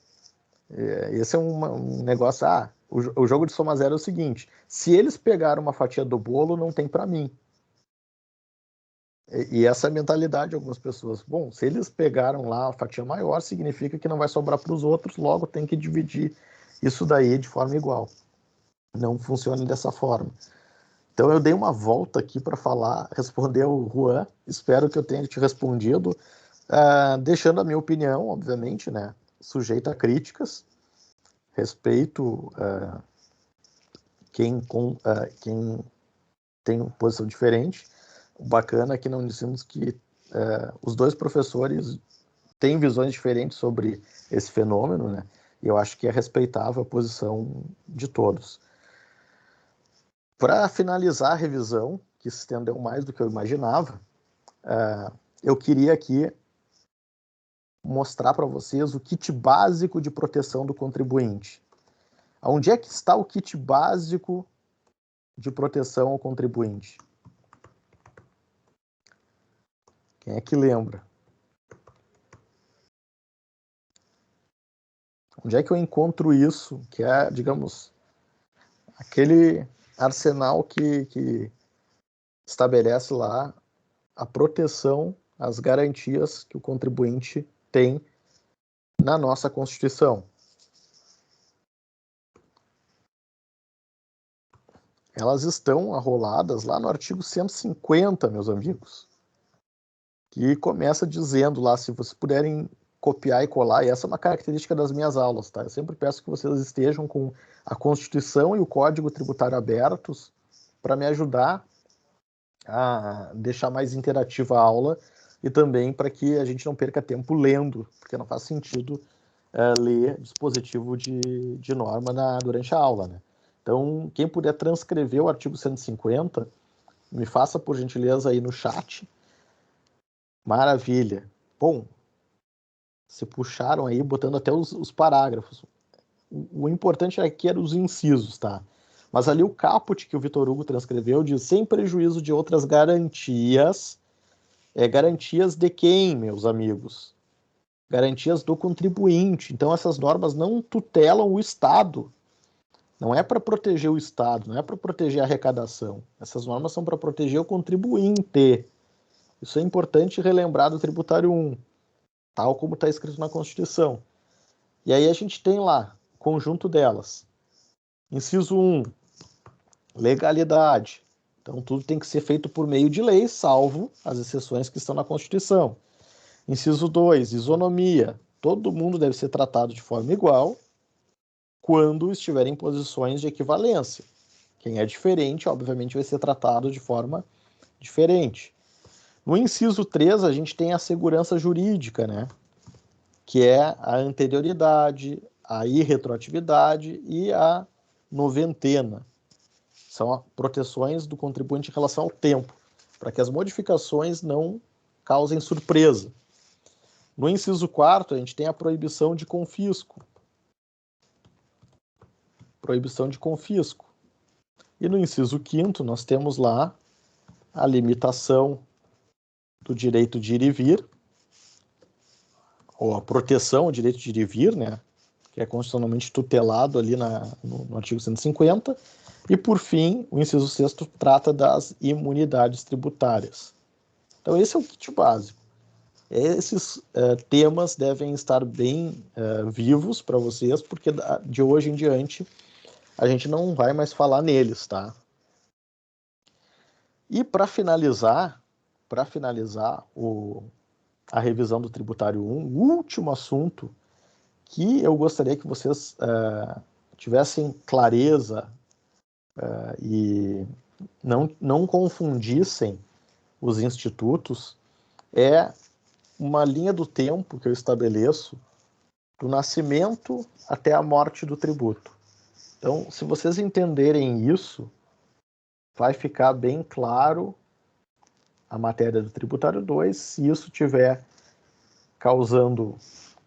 [SPEAKER 1] Esse é um negócio... o jogo de soma zero é o seguinte: se eles pegaram uma fatia do bolo, não tem para mim. E essa é a mentalidade de algumas pessoas. Bom, se eles pegaram lá a fatia maior, significa que não vai sobrar para os outros, logo tem que dividir isso daí de forma igual. Não funciona dessa forma. Então eu dei uma volta aqui para responder ao Juan. Espero que eu tenha te respondido, deixando a minha opinião, obviamente, né, sujeita a críticas. Respeito quem tem posição diferente. O bacana é que não dizemos que os dois professores têm visões diferentes sobre esse fenômeno, né? E eu acho que é respeitável a posição de todos. Para finalizar a revisão, que se estendeu mais do que eu imaginava, eu queria aqui mostrar para vocês o kit básico de proteção do contribuinte. Onde é que está o kit básico de proteção ao contribuinte? Quem é que lembra? Onde é que eu encontro isso? Que é, digamos, aquele arsenal que estabelece lá a proteção, as garantias que o contribuinte tem na nossa Constituição. Elas estão arroladas lá no artigo 150, meus amigos, que começa dizendo lá, se vocês puderem copiar e colar, e essa é uma característica das minhas aulas, tá? Eu sempre peço que vocês estejam com a Constituição e o Código Tributário abertos para me ajudar a deixar mais interativa a aula e também para que a gente não perca tempo lendo, porque não faz sentido ler dispositivo de norma durante a aula, né? Então, quem puder transcrever o artigo 150, me faça por gentileza aí no chat. Maravilha. Bom, se puxaram aí, botando até os parágrafos. O importante aqui era os incisos, tá? Mas ali o caput que o Vitor Hugo transcreveu diz, sem prejuízo de outras garantias. Garantias de quem, meus amigos? Garantias do contribuinte. Então, essas normas não tutelam o Estado. Não é para proteger o Estado, não é para proteger a arrecadação. Essas normas são para proteger o contribuinte. Isso é importante relembrar do Tributário 1, tal como está escrito na Constituição. E aí a gente tem lá, conjunto delas. Inciso 1, legalidade. Então, tudo tem que ser feito por meio de lei, salvo as exceções que estão na Constituição. Inciso 2, isonomia. Todo mundo deve ser tratado de forma igual quando estiver em posições de equivalência. Quem é diferente, obviamente, vai ser tratado de forma diferente. No inciso 3, a gente tem a segurança jurídica, né? Que é a anterioridade, a irretroatividade e a noventena. São proteções do contribuinte em relação ao tempo, para que as modificações não causem surpresa. No inciso 4, a gente tem a proibição de confisco. Proibição de confisco. E no inciso 5º, nós temos lá a limitação do direito de ir e vir, ou a proteção ao direito de ir e vir, né, que é constitucionalmente tutelado ali no artigo 150, e por fim, o inciso 6º trata das imunidades tributárias. Então esse é o kit básico. Esses temas devem estar bem vivos para vocês, porque de hoje em diante a gente não vai mais falar neles, tá? E para finalizar a revisão do Tributário 1, o último assunto que eu gostaria que vocês tivessem clareza e não confundissem os institutos, é uma linha do tempo que eu estabeleço do nascimento até a morte do tributo. Então, se vocês entenderem isso, vai ficar bem claro a matéria do Tributário 2. Se isso estiver causando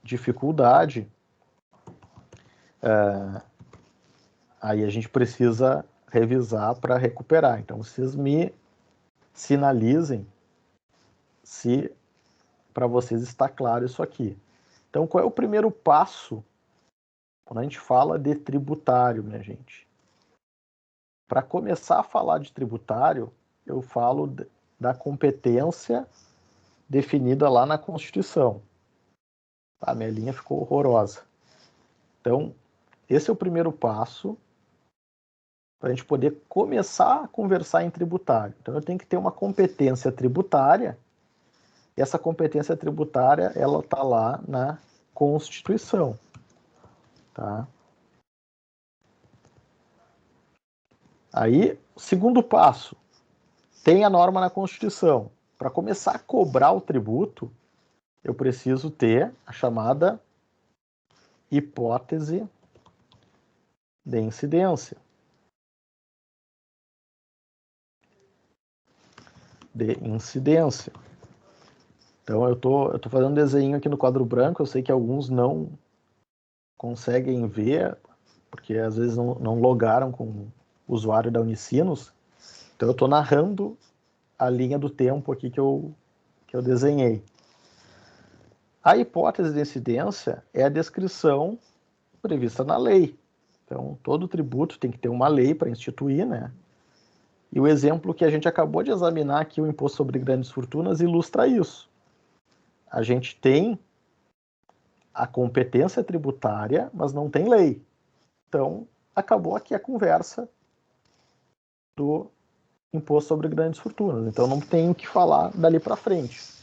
[SPEAKER 1] dificuldade, aí a gente precisa revisar para recuperar. Então, vocês me sinalizem se para vocês está claro isso aqui. Então, qual é o primeiro passo quando a gente fala de tributário, minha gente? Para começar a falar de tributário, eu falo da competência definida lá na Constituição. Tá, minha linha ficou horrorosa. Então, esse é o primeiro passo para a gente poder começar a conversar em tributário. Então, eu tenho que ter uma competência tributária, e essa competência tributária, ela está lá na Constituição. Tá? Aí, segundo passo, tem a norma na Constituição. Para começar a cobrar o tributo, eu preciso ter a chamada hipótese de incidência. Então, eu tô fazendo um desenho aqui no quadro branco, eu sei que alguns não conseguem ver, porque às vezes não logaram com o usuário da Unicinos. Então, eu estou narrando a linha do tempo aqui que eu desenhei. A hipótese de incidência é a descrição prevista na lei. Então, todo tributo tem que ter uma lei para instituir, né? E o exemplo que a gente acabou de examinar aqui, o Imposto sobre Grandes Fortunas, ilustra isso. A gente tem a competência tributária, mas não tem lei. Então, acabou aqui a conversa do Imposto sobre Grandes Fortunas. Então, não tem o que falar dali para frente.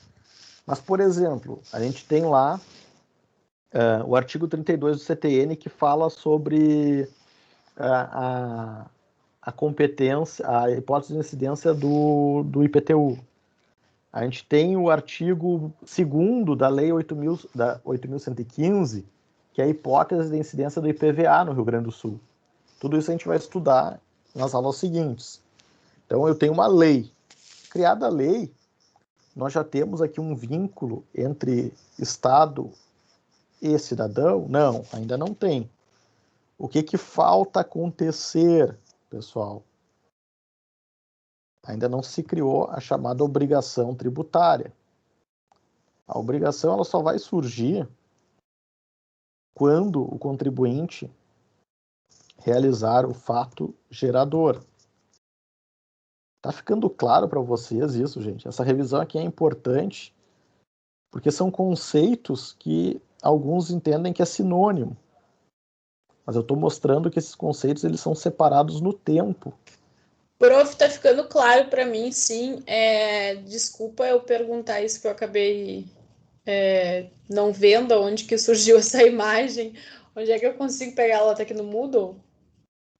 [SPEAKER 1] Mas, por exemplo, a gente tem lá o artigo 32 do CTN que fala sobre a competência, a hipótese de incidência do IPTU. A gente tem o artigo 2º da Lei 8.115, que é a hipótese de incidência do IPVA no Rio Grande do Sul. Tudo isso a gente vai estudar nas aulas seguintes. Então, eu tenho uma lei. Criada a lei, nós já temos aqui um vínculo entre Estado e cidadão? Não, ainda não tem. O que falta acontecer, pessoal? Ainda não se criou a chamada obrigação tributária. A obrigação ela só vai surgir quando o contribuinte realizar o fato gerador. Tá ficando claro para vocês isso, gente? Essa revisão aqui é importante porque são conceitos que alguns entendem que é sinônimo. Mas eu estou mostrando que esses conceitos eles são separados no tempo.
[SPEAKER 8] Prof, tá ficando claro para mim, sim. Desculpa eu perguntar isso, que eu acabei não vendo onde que surgiu essa imagem. Onde é que eu consigo pegar ela? Tá aqui no Moodle?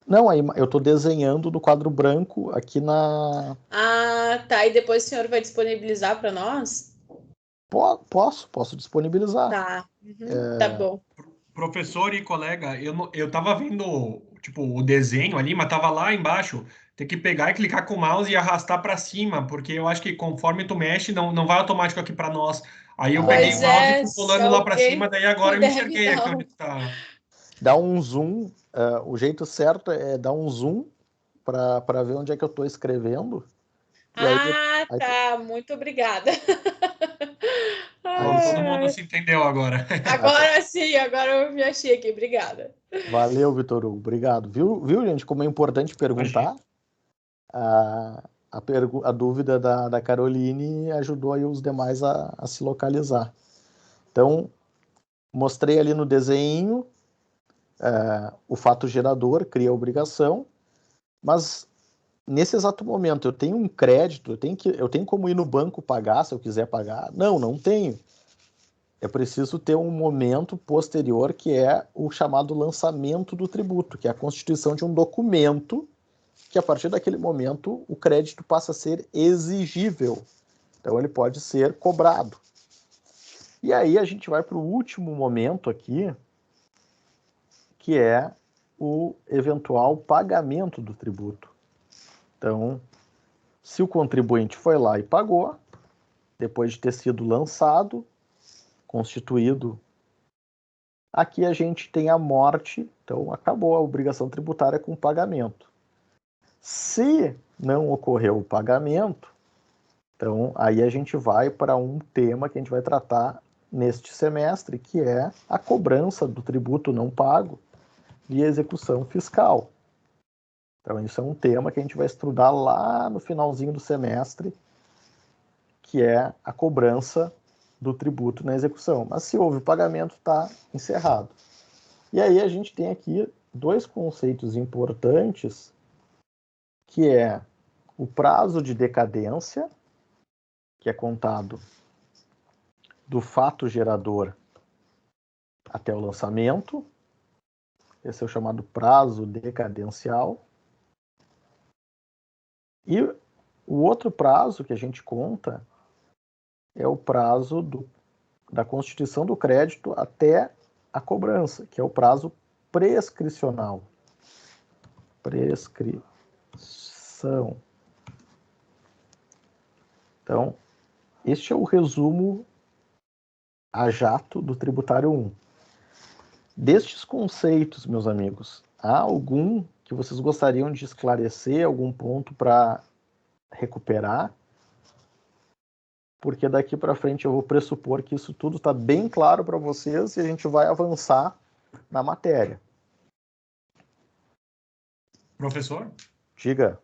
[SPEAKER 1] Não, aí eu estou desenhando no quadro branco aqui na...
[SPEAKER 8] Ah, tá. E depois o senhor vai disponibilizar para nós?
[SPEAKER 1] Posso disponibilizar.
[SPEAKER 8] Tá, tá bom.
[SPEAKER 2] Professor e colega, eu tava vendo, tipo, o desenho ali, mas tava lá embaixo. Tem que pegar e clicar com o mouse e arrastar para cima, porque eu acho que conforme tu mexe, não vai automático aqui para nós. Aí eu peguei o mouse e fui pulando lá para cima, daí agora eu me enxerguei aqui onde tu tá.
[SPEAKER 1] Dá um zoom, o jeito certo é dar um zoom para ver onde é que eu estou escrevendo.
[SPEAKER 8] Aí, tá, muito obrigada.
[SPEAKER 2] Todo mundo se entendeu agora.
[SPEAKER 8] Agora sim, agora eu me achei aqui, obrigada.
[SPEAKER 1] Valeu, Vitor Hugo, obrigado. Viu, gente, como é importante perguntar? A dúvida da Caroline ajudou aí os demais a se localizar. Então, mostrei ali no desenho o fato gerador, cria a obrigação, mas nesse exato momento eu tenho um crédito, eu tenho como ir no banco pagar se eu quiser pagar? Não tenho. É preciso ter um momento posterior que é o chamado lançamento do tributo, que é a constituição de um documento que a partir daquele momento o crédito passa a ser exigível. Então ele pode ser cobrado. E aí a gente vai para o último momento aqui, que é o eventual pagamento do tributo. Então, se o contribuinte foi lá e pagou, depois de ter sido lançado, constituído, aqui a gente tem a morte, então acabou a obrigação tributária com o pagamento. Se não ocorreu o pagamento, então aí a gente vai para um tema que a gente vai tratar neste semestre, que é a cobrança do tributo não pago via execução fiscal. Então isso é um tema que a gente vai estudar lá no finalzinho do semestre, que é a cobrança do tributo na execução. Mas se houve o pagamento, está encerrado. E aí a gente tem aqui dois conceitos importantes, que é o prazo de decadência, que é contado do fato gerador até o lançamento. Esse é o chamado prazo decadencial. E o outro prazo que a gente conta é o prazo da constituição do crédito até a cobrança, que é o prazo prescricional. Prescrição. Então, este é o resumo a jato do tributário 1. Destes conceitos, meus amigos, há algum que vocês gostariam de esclarecer, algum ponto para recuperar? Porque daqui para frente eu vou pressupor que isso tudo está bem claro para vocês e a gente vai avançar na matéria.
[SPEAKER 2] Professor?
[SPEAKER 1] Diga.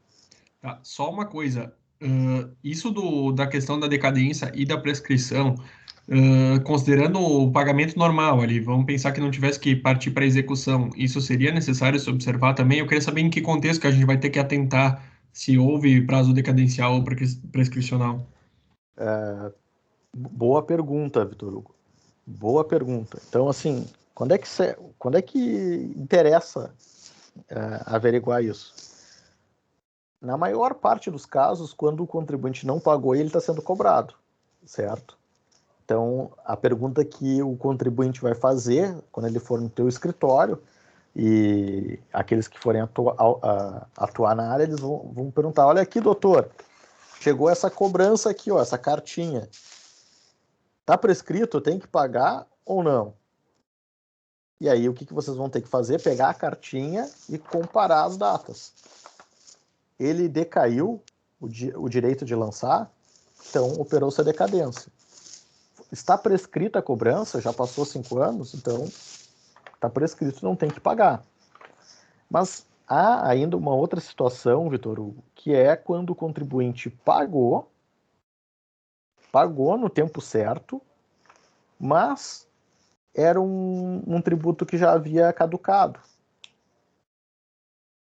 [SPEAKER 2] Tá, só uma coisa. Isso da questão da decadência e da prescrição, considerando o pagamento normal ali, vamos pensar que não tivesse que partir para execução, isso seria necessário se observar também? Eu queria saber em que contexto que a gente vai ter que atentar se houve prazo decadencial ou prescricional.
[SPEAKER 1] Boa pergunta, Vitor Hugo. Boa pergunta. Então, assim, quando é que interessa averiguar isso? Na maior parte dos casos, quando o contribuinte não pagou, ele está sendo cobrado, certo? Então, a pergunta que o contribuinte vai fazer quando ele for no teu escritório, e aqueles que forem atuar na área, eles vão perguntar, olha aqui, doutor, chegou essa cobrança aqui, ó, essa cartinha. Está prescrito, tem que pagar ou não? E aí, o que vocês vão ter que fazer? Pegar a cartinha e comparar as datas. Ele decaiu o direito de lançar, então operou-se a decadência. Está prescrita a cobrança, já passou 5 anos, então está prescrito, não tem que pagar. Mas há ainda uma outra situação, Vitor Hugo, que é quando o contribuinte pagou no tempo certo, mas era um tributo que já havia caducado.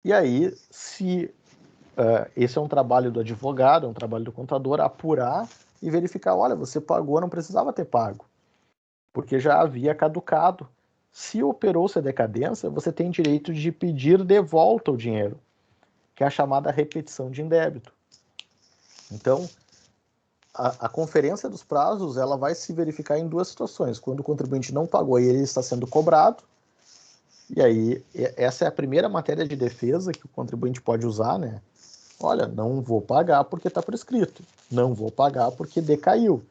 [SPEAKER 1] E aí, se esse é um trabalho do advogado, é um trabalho do contador, apurar e verificar, olha, você pagou, não precisava ter pago, porque já havia caducado. Se operou-se a decadência, você tem direito de pedir de volta o dinheiro, que é a chamada repetição de indébito. Então, a conferência dos prazos, ela vai se verificar em 2 situações. Quando o contribuinte não pagou e ele está sendo cobrado, e aí essa é a primeira matéria de defesa que o contribuinte pode usar, né? Olha, não vou pagar porque está prescrito, não vou pagar porque decaiu.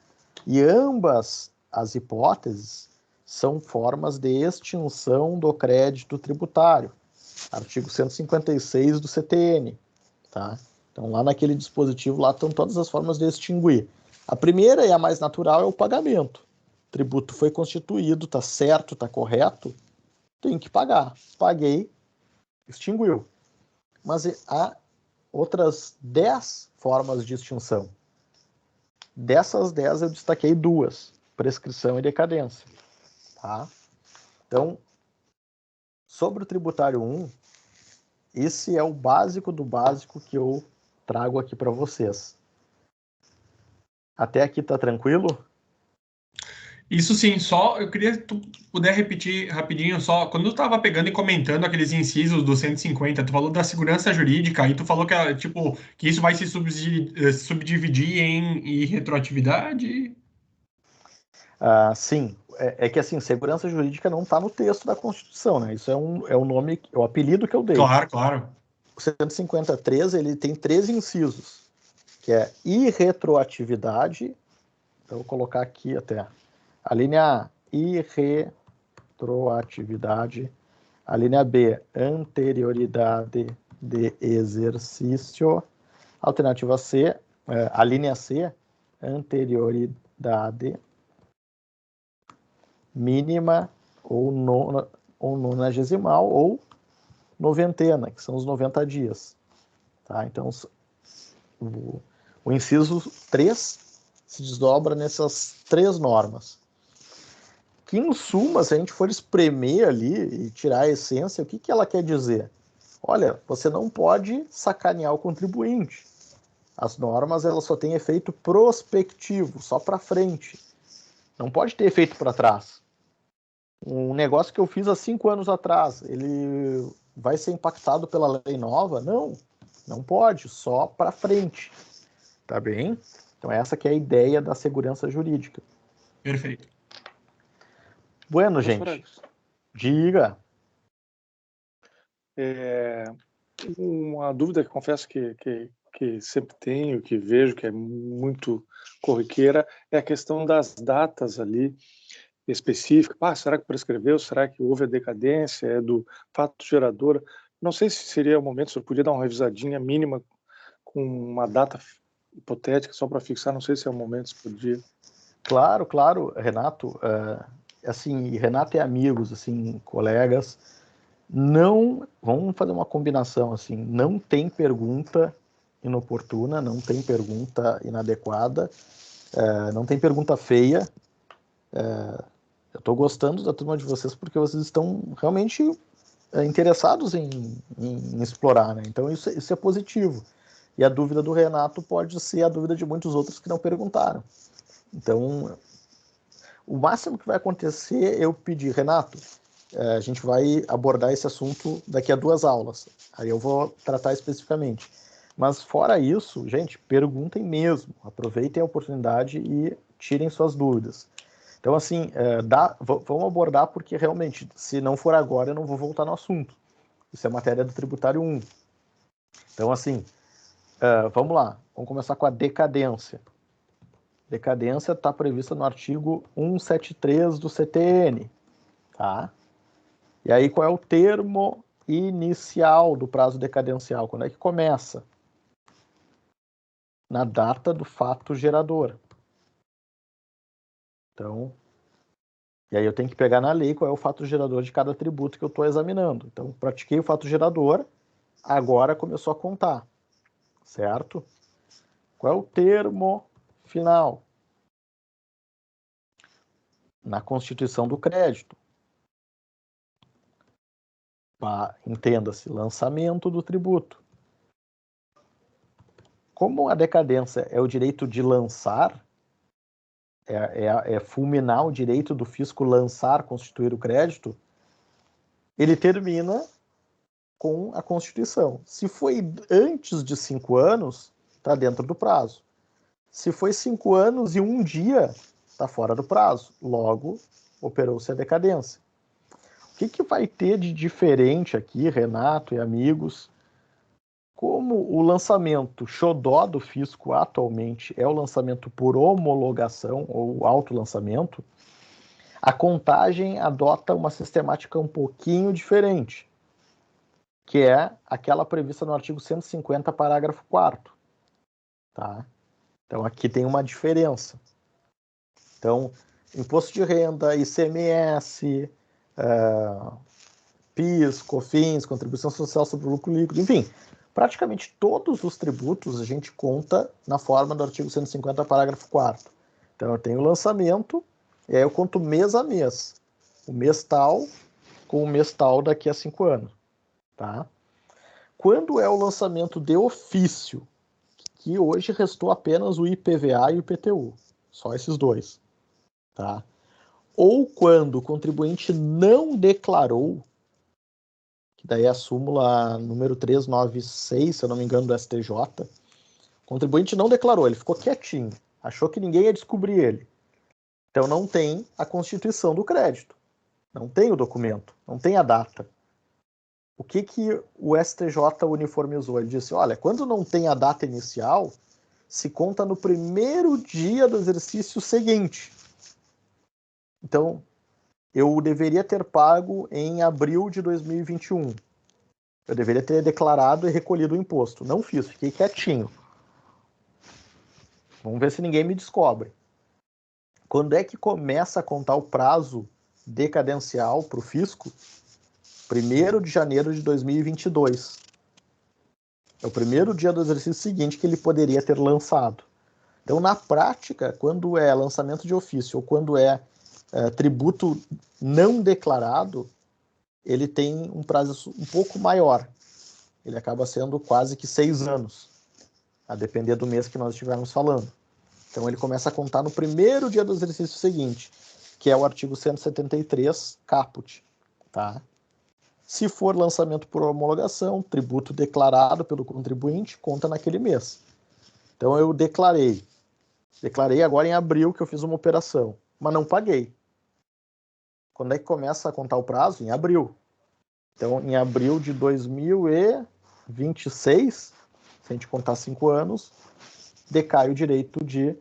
[SPEAKER 1] E ambas as hipóteses são formas de extinção do crédito tributário. Artigo 156 do CTN, tá? Então, lá naquele dispositivo, lá estão todas as formas de extinguir. A primeira e a mais natural é o pagamento. O tributo foi constituído, está certo, está correto, tem que pagar. Paguei, extinguiu. Mas há outras 10 formas de extinção. Dessas 10, eu destaquei 2, prescrição e decadência. Tá? Então, sobre o tributário 1, esse é o básico do básico que eu trago aqui para vocês. Até aqui tá tranquilo?
[SPEAKER 2] Isso sim, só eu queria que tu puder repetir rapidinho só, quando tu tava pegando e comentando aqueles incisos do 150, tu falou da segurança jurídica e tu falou que, que isso vai se subdividir em retroatividade?
[SPEAKER 1] Sim, é que assim, segurança jurídica não está no texto da Constituição, né? Isso é um nome, é o apelido que eu dei.
[SPEAKER 2] Claro.
[SPEAKER 1] O 153, ele tem 3 incisos, que é irretroatividade, então eu vou colocar aqui até, a linha A, irretroatividade, a linha B, anterioridade de exercício, alternativa C, a linha C, anterioridade mínima ou nonagesimal ou noventena, que são os 90 dias. Tá? Então, o inciso 3 se desdobra nessas 3 normas. Que, em suma, se a gente for espremer ali e tirar a essência, o que ela quer dizer? Olha, você não pode sacanear o contribuinte. As normas, elas só têm efeito prospectivo, só para frente. Não pode ter efeito para trás. Um negócio que eu fiz há 5 anos atrás, ele vai ser impactado pela lei nova? Não pode, só para frente. Tá bem? Então essa que é a ideia da segurança jurídica.
[SPEAKER 2] Perfeito.
[SPEAKER 1] Bueno, gente. Diga.
[SPEAKER 9] Uma dúvida que confesso que que sempre tenho, que vejo, que é muito corriqueira, é a questão das datas ali específicas. Será que prescreveu? Será que houve a decadência? É do fato gerador? Não sei se seria o momento, se eu podia dar uma revisadinha mínima com uma data hipotética só para fixar, não sei se é o momento, se podia.
[SPEAKER 1] Claro, Renato, assim, Renato e amigos, assim, colegas, não, vamos fazer uma combinação, assim, não tem pergunta inoportuna, não tem pergunta inadequada, não tem pergunta feia. Eu estou gostando da turma de vocês porque vocês estão realmente interessados em explorar, né? Então isso é positivo. E a dúvida do Renato pode ser a dúvida de muitos outros que não perguntaram. Então, o máximo que vai acontecer é eu pedir, Renato, a gente vai abordar esse assunto daqui a 2 aulas. Aí eu vou tratar especificamente. Mas fora isso, gente, perguntem mesmo. Aproveitem a oportunidade e tirem suas dúvidas. Então, assim, vamos abordar porque realmente, se não for agora, eu não vou voltar no assunto. Isso é matéria do Tributário 1. Então, assim, vamos lá. Vamos começar com a decadência. Decadência está prevista no artigo 173 do CTN. Tá? E aí, qual é o termo inicial do prazo decadencial? Quando é que começa? Na data do fato gerador. Então, e aí eu tenho que pegar na lei qual é o fato gerador de cada tributo que eu estou examinando. Então, pratiquei o fato gerador, agora começou a contar, certo? Qual é o termo final? Na constituição do crédito. Entenda-se, lançamento do tributo. Como a decadência é o direito de lançar, é fulminar o direito do fisco lançar, constituir o crédito, ele termina com a Constituição. Se foi antes de 5 anos, está dentro do prazo. Se foi 5 anos e 1 dia, está fora do prazo. Logo, operou-se a decadência. O que vai ter de diferente aqui, Renato e amigos? Como o lançamento xodó do fisco atualmente é o lançamento por homologação ou autolançamento, a contagem adota uma sistemática um pouquinho diferente, que é aquela prevista no artigo 150, parágrafo 4º. Tá? Então, aqui tem uma diferença. Então, imposto de renda, ICMS, PIS, COFINS, contribuição social sobre o lucro líquido, enfim, praticamente todos os tributos a gente conta na forma do artigo 150, parágrafo 4º. Então, eu tenho o lançamento, e aí eu conto mês a mês. O mês tal com o mês tal daqui a 5 anos. Tá? Quando é o lançamento de ofício, que hoje restou apenas o IPVA e o IPTU, só esses dois. Tá? Ou quando o contribuinte não declarou, que daí é a súmula número 396, se eu não me engano, do STJ, o contribuinte não declarou, ele ficou quietinho, achou que ninguém ia descobrir ele. Então não tem a constituição do crédito, não tem o documento, não tem a data. O que o STJ uniformizou? Ele disse, olha, quando não tem a data inicial, se conta no primeiro dia do exercício seguinte. Então, eu deveria ter pago em abril de 2021. Eu deveria ter declarado e recolhido o imposto. Não fiz, fiquei quietinho. Vamos ver se ninguém me descobre. Quando é que começa a contar o prazo decadencial para o fisco? 1º de janeiro de 2022. É o primeiro dia do exercício seguinte que ele poderia ter lançado. Então, na prática, quando é lançamento de ofício ou quando é tributo não declarado, ele tem um prazo um pouco maior. Ele acaba sendo quase que 6 anos, a depender do mês que nós estivermos falando. Então, ele começa a contar no primeiro dia do exercício seguinte, que é o artigo 173, caput. Tá? Se for lançamento por homologação, tributo declarado pelo contribuinte, conta naquele mês. Então, eu declarei agora em abril que eu fiz uma operação, mas não paguei. Quando é que começa a contar o prazo? Em abril. Então, em abril de 2026, Se a gente contar 5 anos, decai o direito de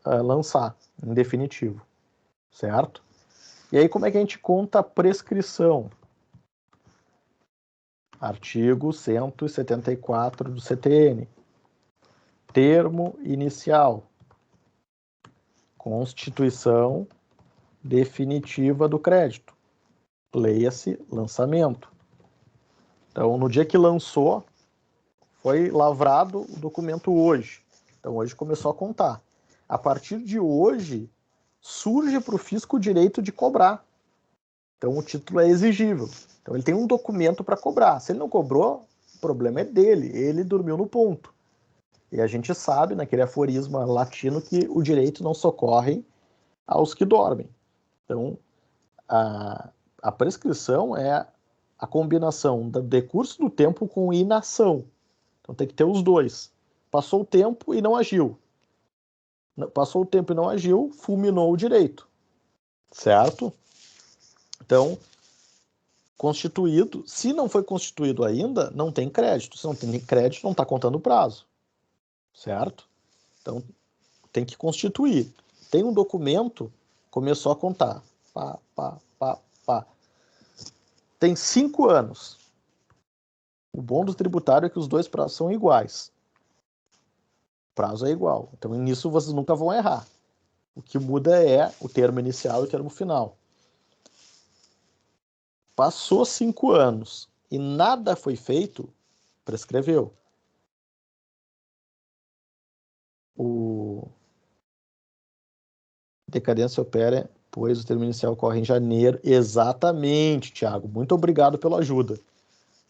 [SPEAKER 1] lançar, em definitivo, certo? E aí, como é que a gente conta a prescrição? Artigo 174 do CTN. Termo inicial. Constituição definitiva do crédito. Leia-se lançamento. Então, no dia que lançou, foi lavrado o documento hoje. Então, hoje começou a contar. A partir de hoje, surge para o fisco o direito de cobrar. Então, o título é exigível. Então, ele tem um documento para cobrar. Se ele não cobrou, o problema é dele. Ele dormiu no ponto. E a gente sabe, naquele aforisma latino, que o direito não socorre aos que dormem. Então, a prescrição é a combinação do decurso do tempo com inação. Então, tem que ter os dois. Passou o tempo e não agiu. Passou o tempo e não agiu, fulminou o direito. Certo? Então, constituído. Se não foi constituído ainda, não tem crédito. Se não tem crédito, não está contando o prazo. Certo? Então, tem que constituir. Tem um documento, começou a contar. Pá, pá, pá, pá. Tem 5 anos. O bom do tributário é que os dois prazos são iguais. O prazo é igual. Então, nisso vocês nunca vão errar. O que muda é o termo inicial e o termo final. Passou 5 anos e nada foi feito, prescreveu. O decadência opera, pois o termo inicial ocorre em janeiro. Exatamente, Thiago. Muito obrigado pela ajuda.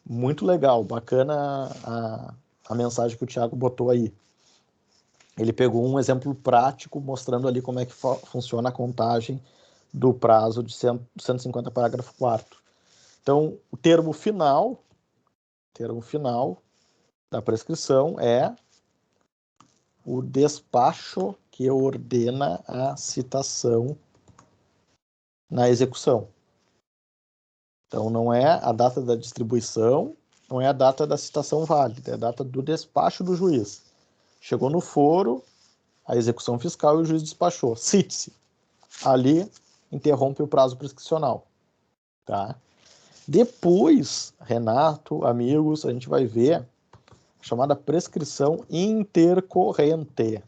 [SPEAKER 1] Muito legal, bacana a mensagem que o Thiago botou aí. Ele pegou um exemplo prático mostrando ali como é que funciona a contagem do prazo de 150 parágrafo 4º. Então, o termo final da prescrição é o despacho que ordena a citação na execução. Então, não é a data da distribuição, não é a data da citação válida, é a data do despacho do juiz. Chegou no foro, a execução fiscal e o juiz despachou. Cite-se. Ali, interrompe o prazo prescricional. Tá? Depois, Renato, amigos, a gente vai ver a chamada prescrição intercorrente.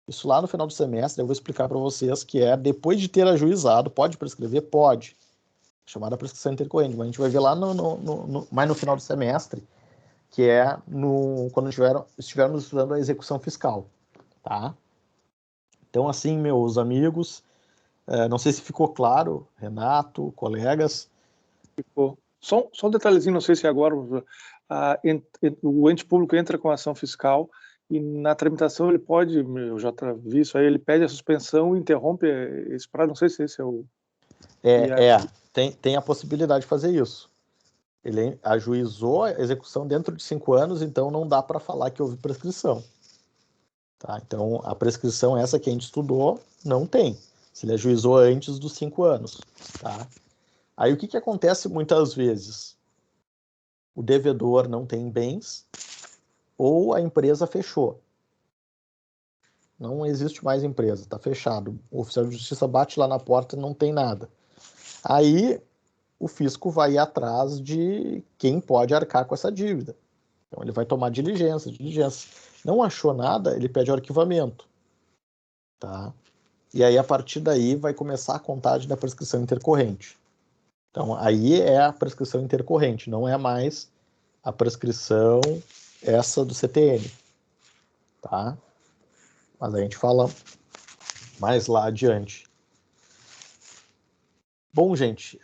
[SPEAKER 1] Isso lá no final do semestre, eu vou explicar para vocês que é, depois de ter ajuizado, pode prescrever? Pode. Chamada prescrição intercorrente, mas a gente vai ver lá mais no final do semestre, que é quando estivermos estudando a execução fiscal. Tá? Então, assim, meus amigos, não sei se ficou claro, Renato, colegas.
[SPEAKER 9] Ficou. Só um detalhezinho, não sei se agora o ente público entra com a ação fiscal e na tramitação ele pode, eu já vi isso aí, ele pede a suspensão e interrompe esse prazo, não sei se esse é o...
[SPEAKER 1] Tem a possibilidade de fazer isso. Ele ajuizou a execução dentro de 5 anos, então não dá para falar que houve prescrição. Tá? Então, a prescrição essa que a gente estudou, não tem. Se ele ajuizou antes dos 5 anos. Tá? Aí, o que acontece muitas vezes? O devedor não tem bens ou a empresa fechou. Não existe mais empresa, está fechado. O oficial de justiça bate lá na porta e não tem nada. Aí, o fisco vai ir atrás de quem pode arcar com essa dívida. Então, ele vai tomar diligência. Não achou nada, ele pede o arquivamento. Tá? E aí, a partir daí, vai começar a contagem da prescrição intercorrente. Então, aí é a prescrição intercorrente, não é mais a prescrição essa do CTN. Tá? Mas a gente fala mais lá adiante. Bom, gente,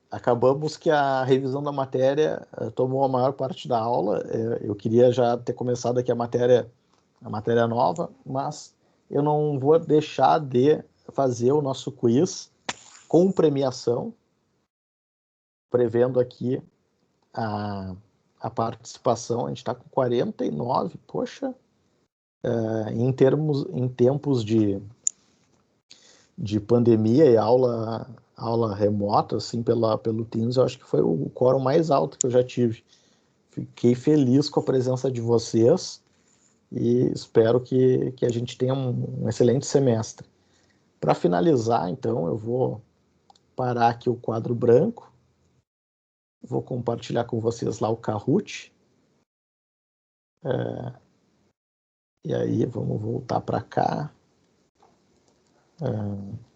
[SPEAKER 1] acabamos que a revisão da matéria tomou a maior parte da aula. Eu queria já ter começado aqui a matéria nova, mas eu não vou deixar de fazer o nosso quiz com premiação, prevendo aqui a participação. A gente está com 49, poxa, em tempos de pandemia e aula remota, assim, pelo Teams, eu acho que foi o quórum mais alto que eu já tive. Fiquei feliz com a presença de vocês e espero que a gente tenha um excelente semestre. Para finalizar, então, eu vou parar aqui o quadro branco, vou compartilhar com vocês lá o Kahoot. E aí, vamos voltar para cá.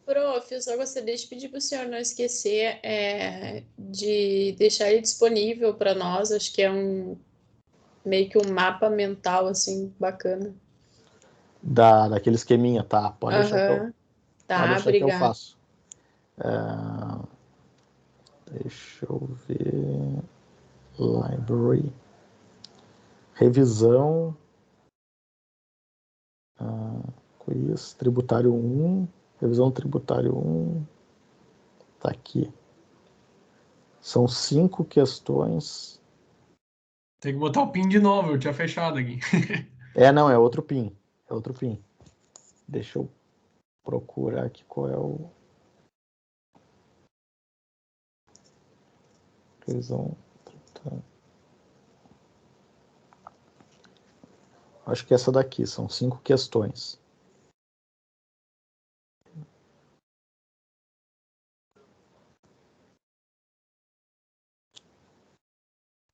[SPEAKER 8] Prof, eu só gostaria de pedir para o senhor não esquecer de deixar ele disponível para nós. Acho que é meio que um mapa mental, assim, bacana.
[SPEAKER 1] Daquele esqueminha, tá? Pode deixar que eu faço. Deixa eu ver. Library. Revisão. Quiz. Tributário 1. Revisão tributário 1. Tá aqui. São 5 questões.
[SPEAKER 2] Tem que botar o PIN de novo, eu tinha fechado aqui.
[SPEAKER 1] Não, é outro PIN. É outro PIN. Deixa eu procurar aqui qual é o... Revisão. Acho que essa daqui, são 5 questões.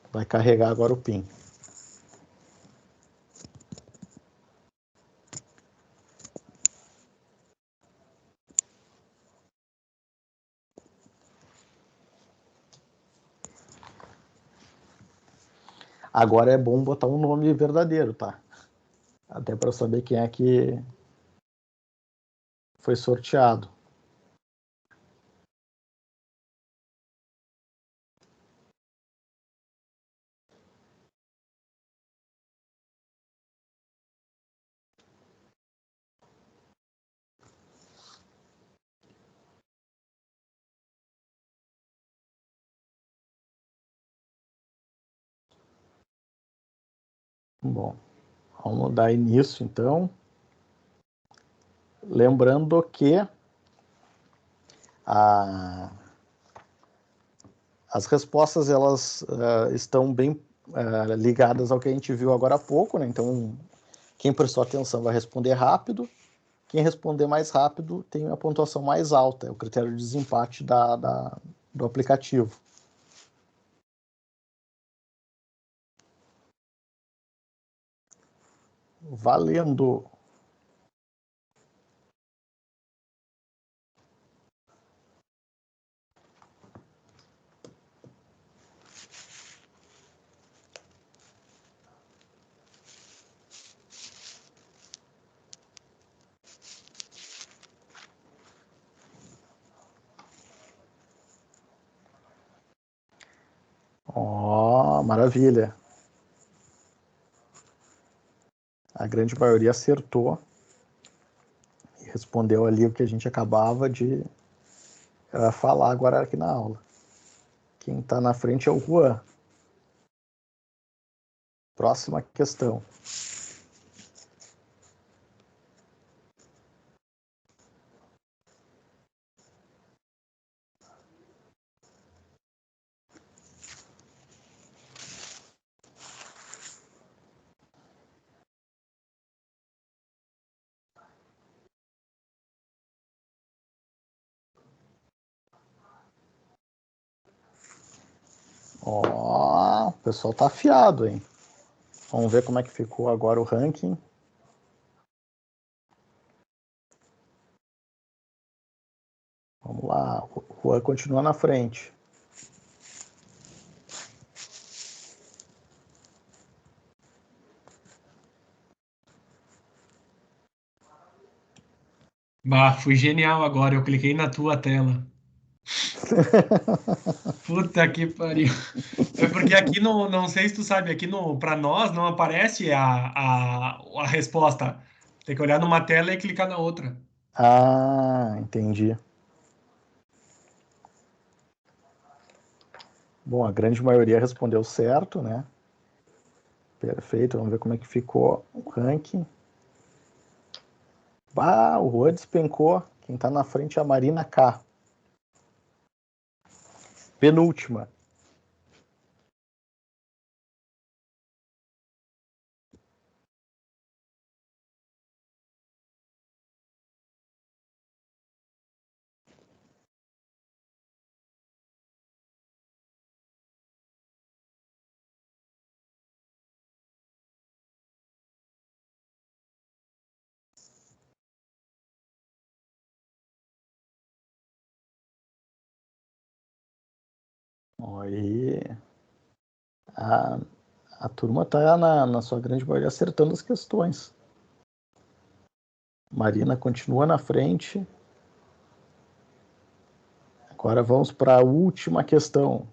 [SPEAKER 1] Vai carregar agora o PIN. Agora é bom botar um nome verdadeiro, tá? Até para saber quem é que foi sorteado. Bom, vamos dar início, então. Lembrando que as respostas elas estão bem ligadas ao que a gente viu agora há pouco, né? Então, quem prestou atenção vai responder rápido. Quem responder mais rápido tem a pontuação mais alta. É o critério de desempate do aplicativo. Valendo! Ó, maravilha! A grande maioria acertou e respondeu ali o que a gente acabava de falar agora aqui na aula. Quem está na frente é o Juan. Próxima questão. Ó, o pessoal tá afiado, hein? Vamos ver como é que ficou agora o ranking. Vamos lá, o Juan continua na frente.
[SPEAKER 2] Bah, fui genial agora, eu cliquei na tua tela. Puta que pariu. É porque aqui não sei se tu sabe, aqui para nós não aparece a resposta. Tem que olhar numa tela e clicar na outra.
[SPEAKER 1] Ah, entendi. Bom, a grande maioria respondeu certo, né? Perfeito, vamos ver como é que ficou o ranking. Bah, o Juan despencou. Quem tá na frente é a Marina K. Penúltima. Aí a turma está, na sua grande maioria, acertando as questões. Marina continua na frente. Agora vamos para a última questão.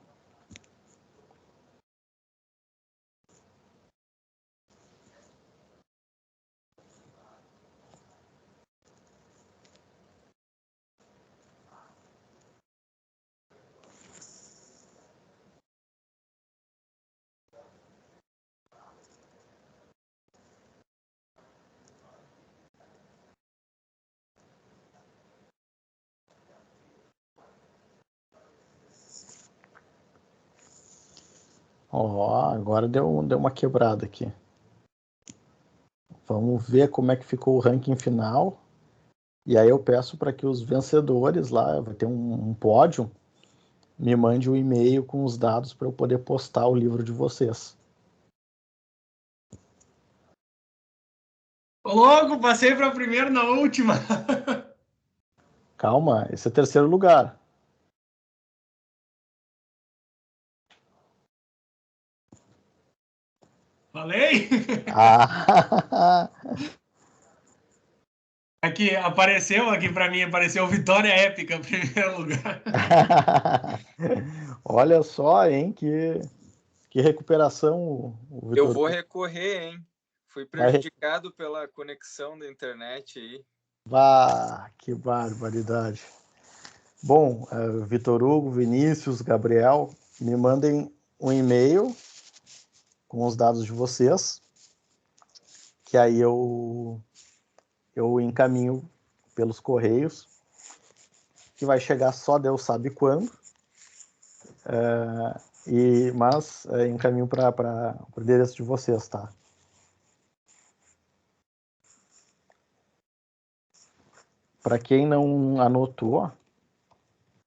[SPEAKER 1] Agora deu uma quebrada aqui. Vamos ver como é que ficou o ranking final. E aí eu peço para que os vencedores lá, vai ter um pódio, me mande um e-mail com os dados para eu poder postar o livro de vocês.
[SPEAKER 2] Ô, louco, passei para primeiro na última.
[SPEAKER 1] Calma, esse é terceiro lugar.
[SPEAKER 2] Falei? Aqui apareceu para mim, apareceu Vitória Épica, primeiro lugar.
[SPEAKER 1] Olha só, hein, que recuperação o Vitor.
[SPEAKER 7] Eu vou recorrer, hein? Fui prejudicado pela conexão da internet aí.
[SPEAKER 1] Que barbaridade. Bom, Vitor Hugo, Vinícius, Gabriel, me mandem um e-mail com os dados de vocês, que aí eu encaminho pelos correios, que vai chegar só Deus sabe quando, mas encaminho para o endereço de vocês, tá? Para quem não anotou,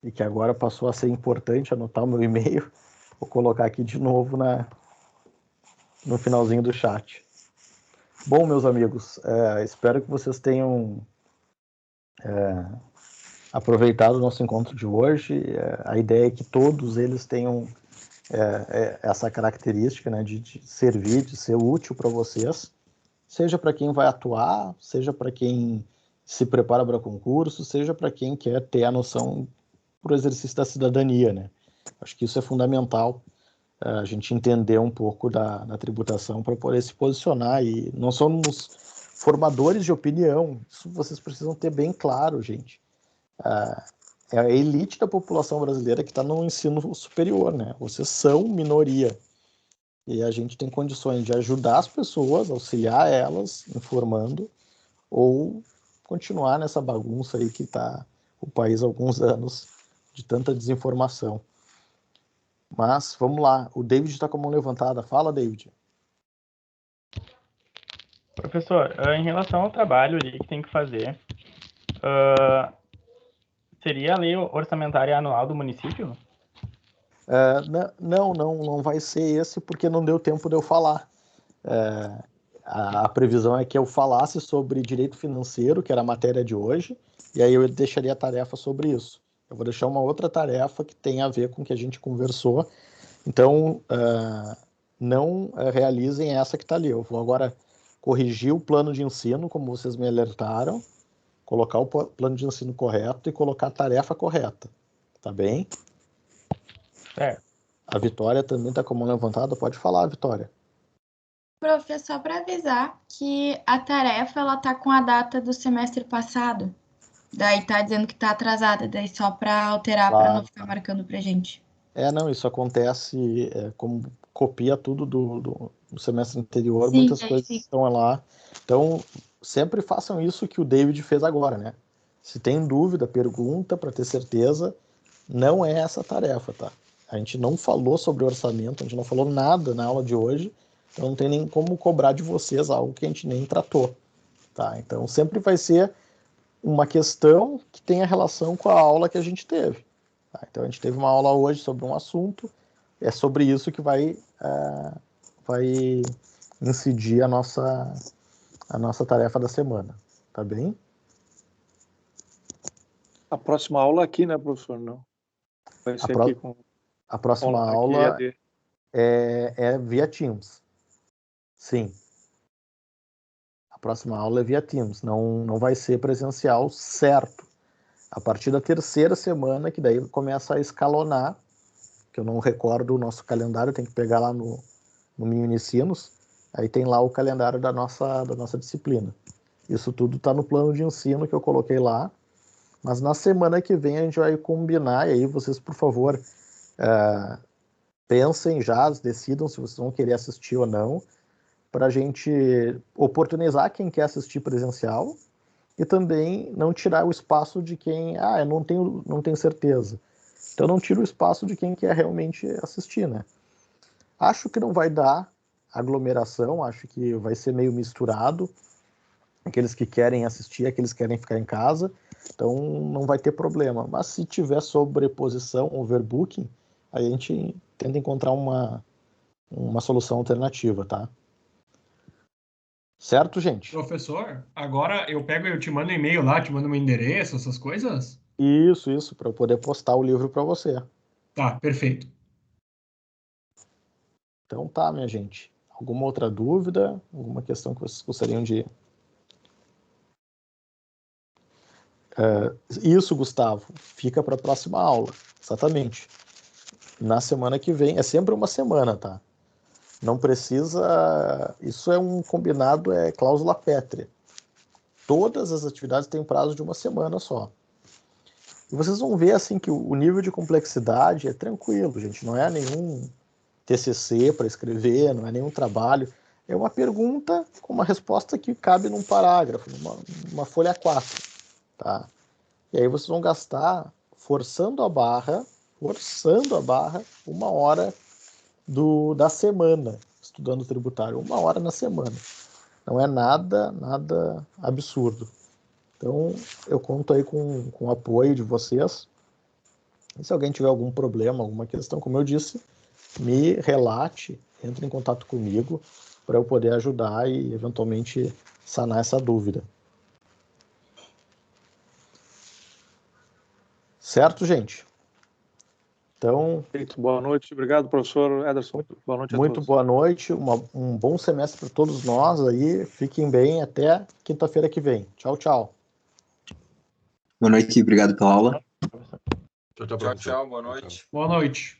[SPEAKER 1] e que agora passou a ser importante anotar o meu e-mail, vou colocar aqui de novo no finalzinho do chat. Bom, meus amigos, espero que vocês tenham aproveitado o nosso encontro de hoje. A ideia é que todos eles tenham essa característica, né, de servir, de ser útil para vocês, seja para quem vai atuar, seja para quem se prepara para concurso, seja para quem quer ter a noção para o exercício da cidadania, né? Acho que isso é fundamental, a gente entender um pouco da tributação para poder se posicionar, e não somos formadores de opinião, isso vocês precisam ter bem claro, gente. É a elite da população brasileira que está no ensino superior, né? Vocês são minoria, e a gente tem condições de ajudar as pessoas, auxiliar elas, informando, ou continuar nessa bagunça aí que está o país há alguns anos, de tanta desinformação. Mas, vamos lá, o David está com a mão levantada. Fala, David.
[SPEAKER 5] Professor, em relação ao trabalho ali que tem que fazer, seria a lei orçamentária anual do município?
[SPEAKER 1] Não vai ser esse, porque não deu tempo de eu falar. A previsão é que eu falasse sobre direito financeiro, que era a matéria de hoje, e aí eu deixaria a tarefa sobre isso. Eu vou deixar uma outra tarefa que tem a ver com o que a gente conversou. Então, não realizem essa que está ali. Eu vou agora corrigir o plano de ensino, como vocês me alertaram, colocar o plano de ensino correto e colocar a tarefa correta. Tá bem?
[SPEAKER 5] Certo.
[SPEAKER 1] A Vitória também está com a mão levantada. Pode falar, Vitória.
[SPEAKER 3] Prof, só para avisar que a tarefa ela tá com a data do semestre passado. Daí tá dizendo que tá atrasada, daí só para alterar, para não ficar marcando pra gente.
[SPEAKER 1] Não, isso acontece como copia tudo do semestre anterior,
[SPEAKER 3] Sim,
[SPEAKER 1] muitas coisas estão lá. Então, sempre façam isso que o David fez agora, né? Se tem dúvida, pergunta para ter certeza. Não é essa a tarefa, tá? A gente não falou sobre orçamento, a gente não falou nada na aula de hoje, então não tem nem como cobrar de vocês algo que a gente nem tratou, tá? Então, sempre vai ser uma questão que tenha relação com a aula que a gente teve. Tá? Então, a gente teve uma aula hoje sobre um assunto, é sobre isso que vai incidir a nossa tarefa da semana, tá bem?
[SPEAKER 9] A próxima aula aqui, né, professor? Não. Vai ser aqui com...
[SPEAKER 1] A próxima
[SPEAKER 9] Aqui
[SPEAKER 1] aula
[SPEAKER 9] EAD.
[SPEAKER 1] é via Teams. Sim. A próxima aula é via Teams. Não vai ser presencial, certo. A partir da terceira semana, que daí começa a escalonar, que eu não recordo o nosso calendário, tem que pegar lá no Minho Unicinos, aí tem lá o calendário da nossa disciplina. Isso tudo está no plano de ensino que eu coloquei lá, mas na semana que vem a gente vai combinar, e aí vocês, por favor, pensem já, decidam se vocês vão querer assistir ou não, para a gente oportunizar quem quer assistir presencial e também não tirar o espaço de quem, eu não tenho certeza. Então não tira o espaço de quem quer realmente assistir, né? Acho que não vai dar aglomeração, acho que vai ser meio misturado, aqueles que querem assistir, aqueles que querem ficar em casa, então não vai ter problema. Mas se tiver sobreposição, overbooking, aí a gente tenta encontrar uma solução alternativa, tá? Certo, gente?
[SPEAKER 2] Professor, agora eu pego e eu te mando um e-mail lá, te mando meu endereço, essas coisas?
[SPEAKER 1] Isso, para eu poder postar o livro para você.
[SPEAKER 2] Tá, perfeito.
[SPEAKER 1] Então tá, minha gente. Alguma outra dúvida? Alguma questão que vocês gostariam de... Isso, Gustavo, fica para a próxima aula. Exatamente. Na semana que vem, é sempre uma semana, tá? Não precisa... Isso é um combinado, é cláusula pétrea. Todas as atividades têm prazo de uma semana só. E vocês vão ver, assim, que o nível de complexidade é tranquilo, gente. Não é nenhum TCC para escrever, não é nenhum trabalho. É uma pergunta com uma resposta que cabe num parágrafo, numa folha 4, tá? E aí vocês vão gastar, forçando a barra, 1 hora da semana, estudando tributário. 1 hora na semana. Não é nada absurdo. Então, eu conto aí com o apoio de vocês. E se alguém tiver algum problema, alguma questão, como eu disse, me relate, entre em contato comigo para eu poder ajudar e, eventualmente, sanar essa dúvida. Certo, gente? Então...
[SPEAKER 9] Boa noite. Obrigado, professor Ederson. Boa noite a todos.
[SPEAKER 1] Muito boa noite. Um bom semestre para todos nós aí. Fiquem bem até quinta-feira que vem. Tchau, tchau.
[SPEAKER 6] Boa noite e obrigado pela aula.
[SPEAKER 7] Tchau, boa noite.
[SPEAKER 2] Boa noite.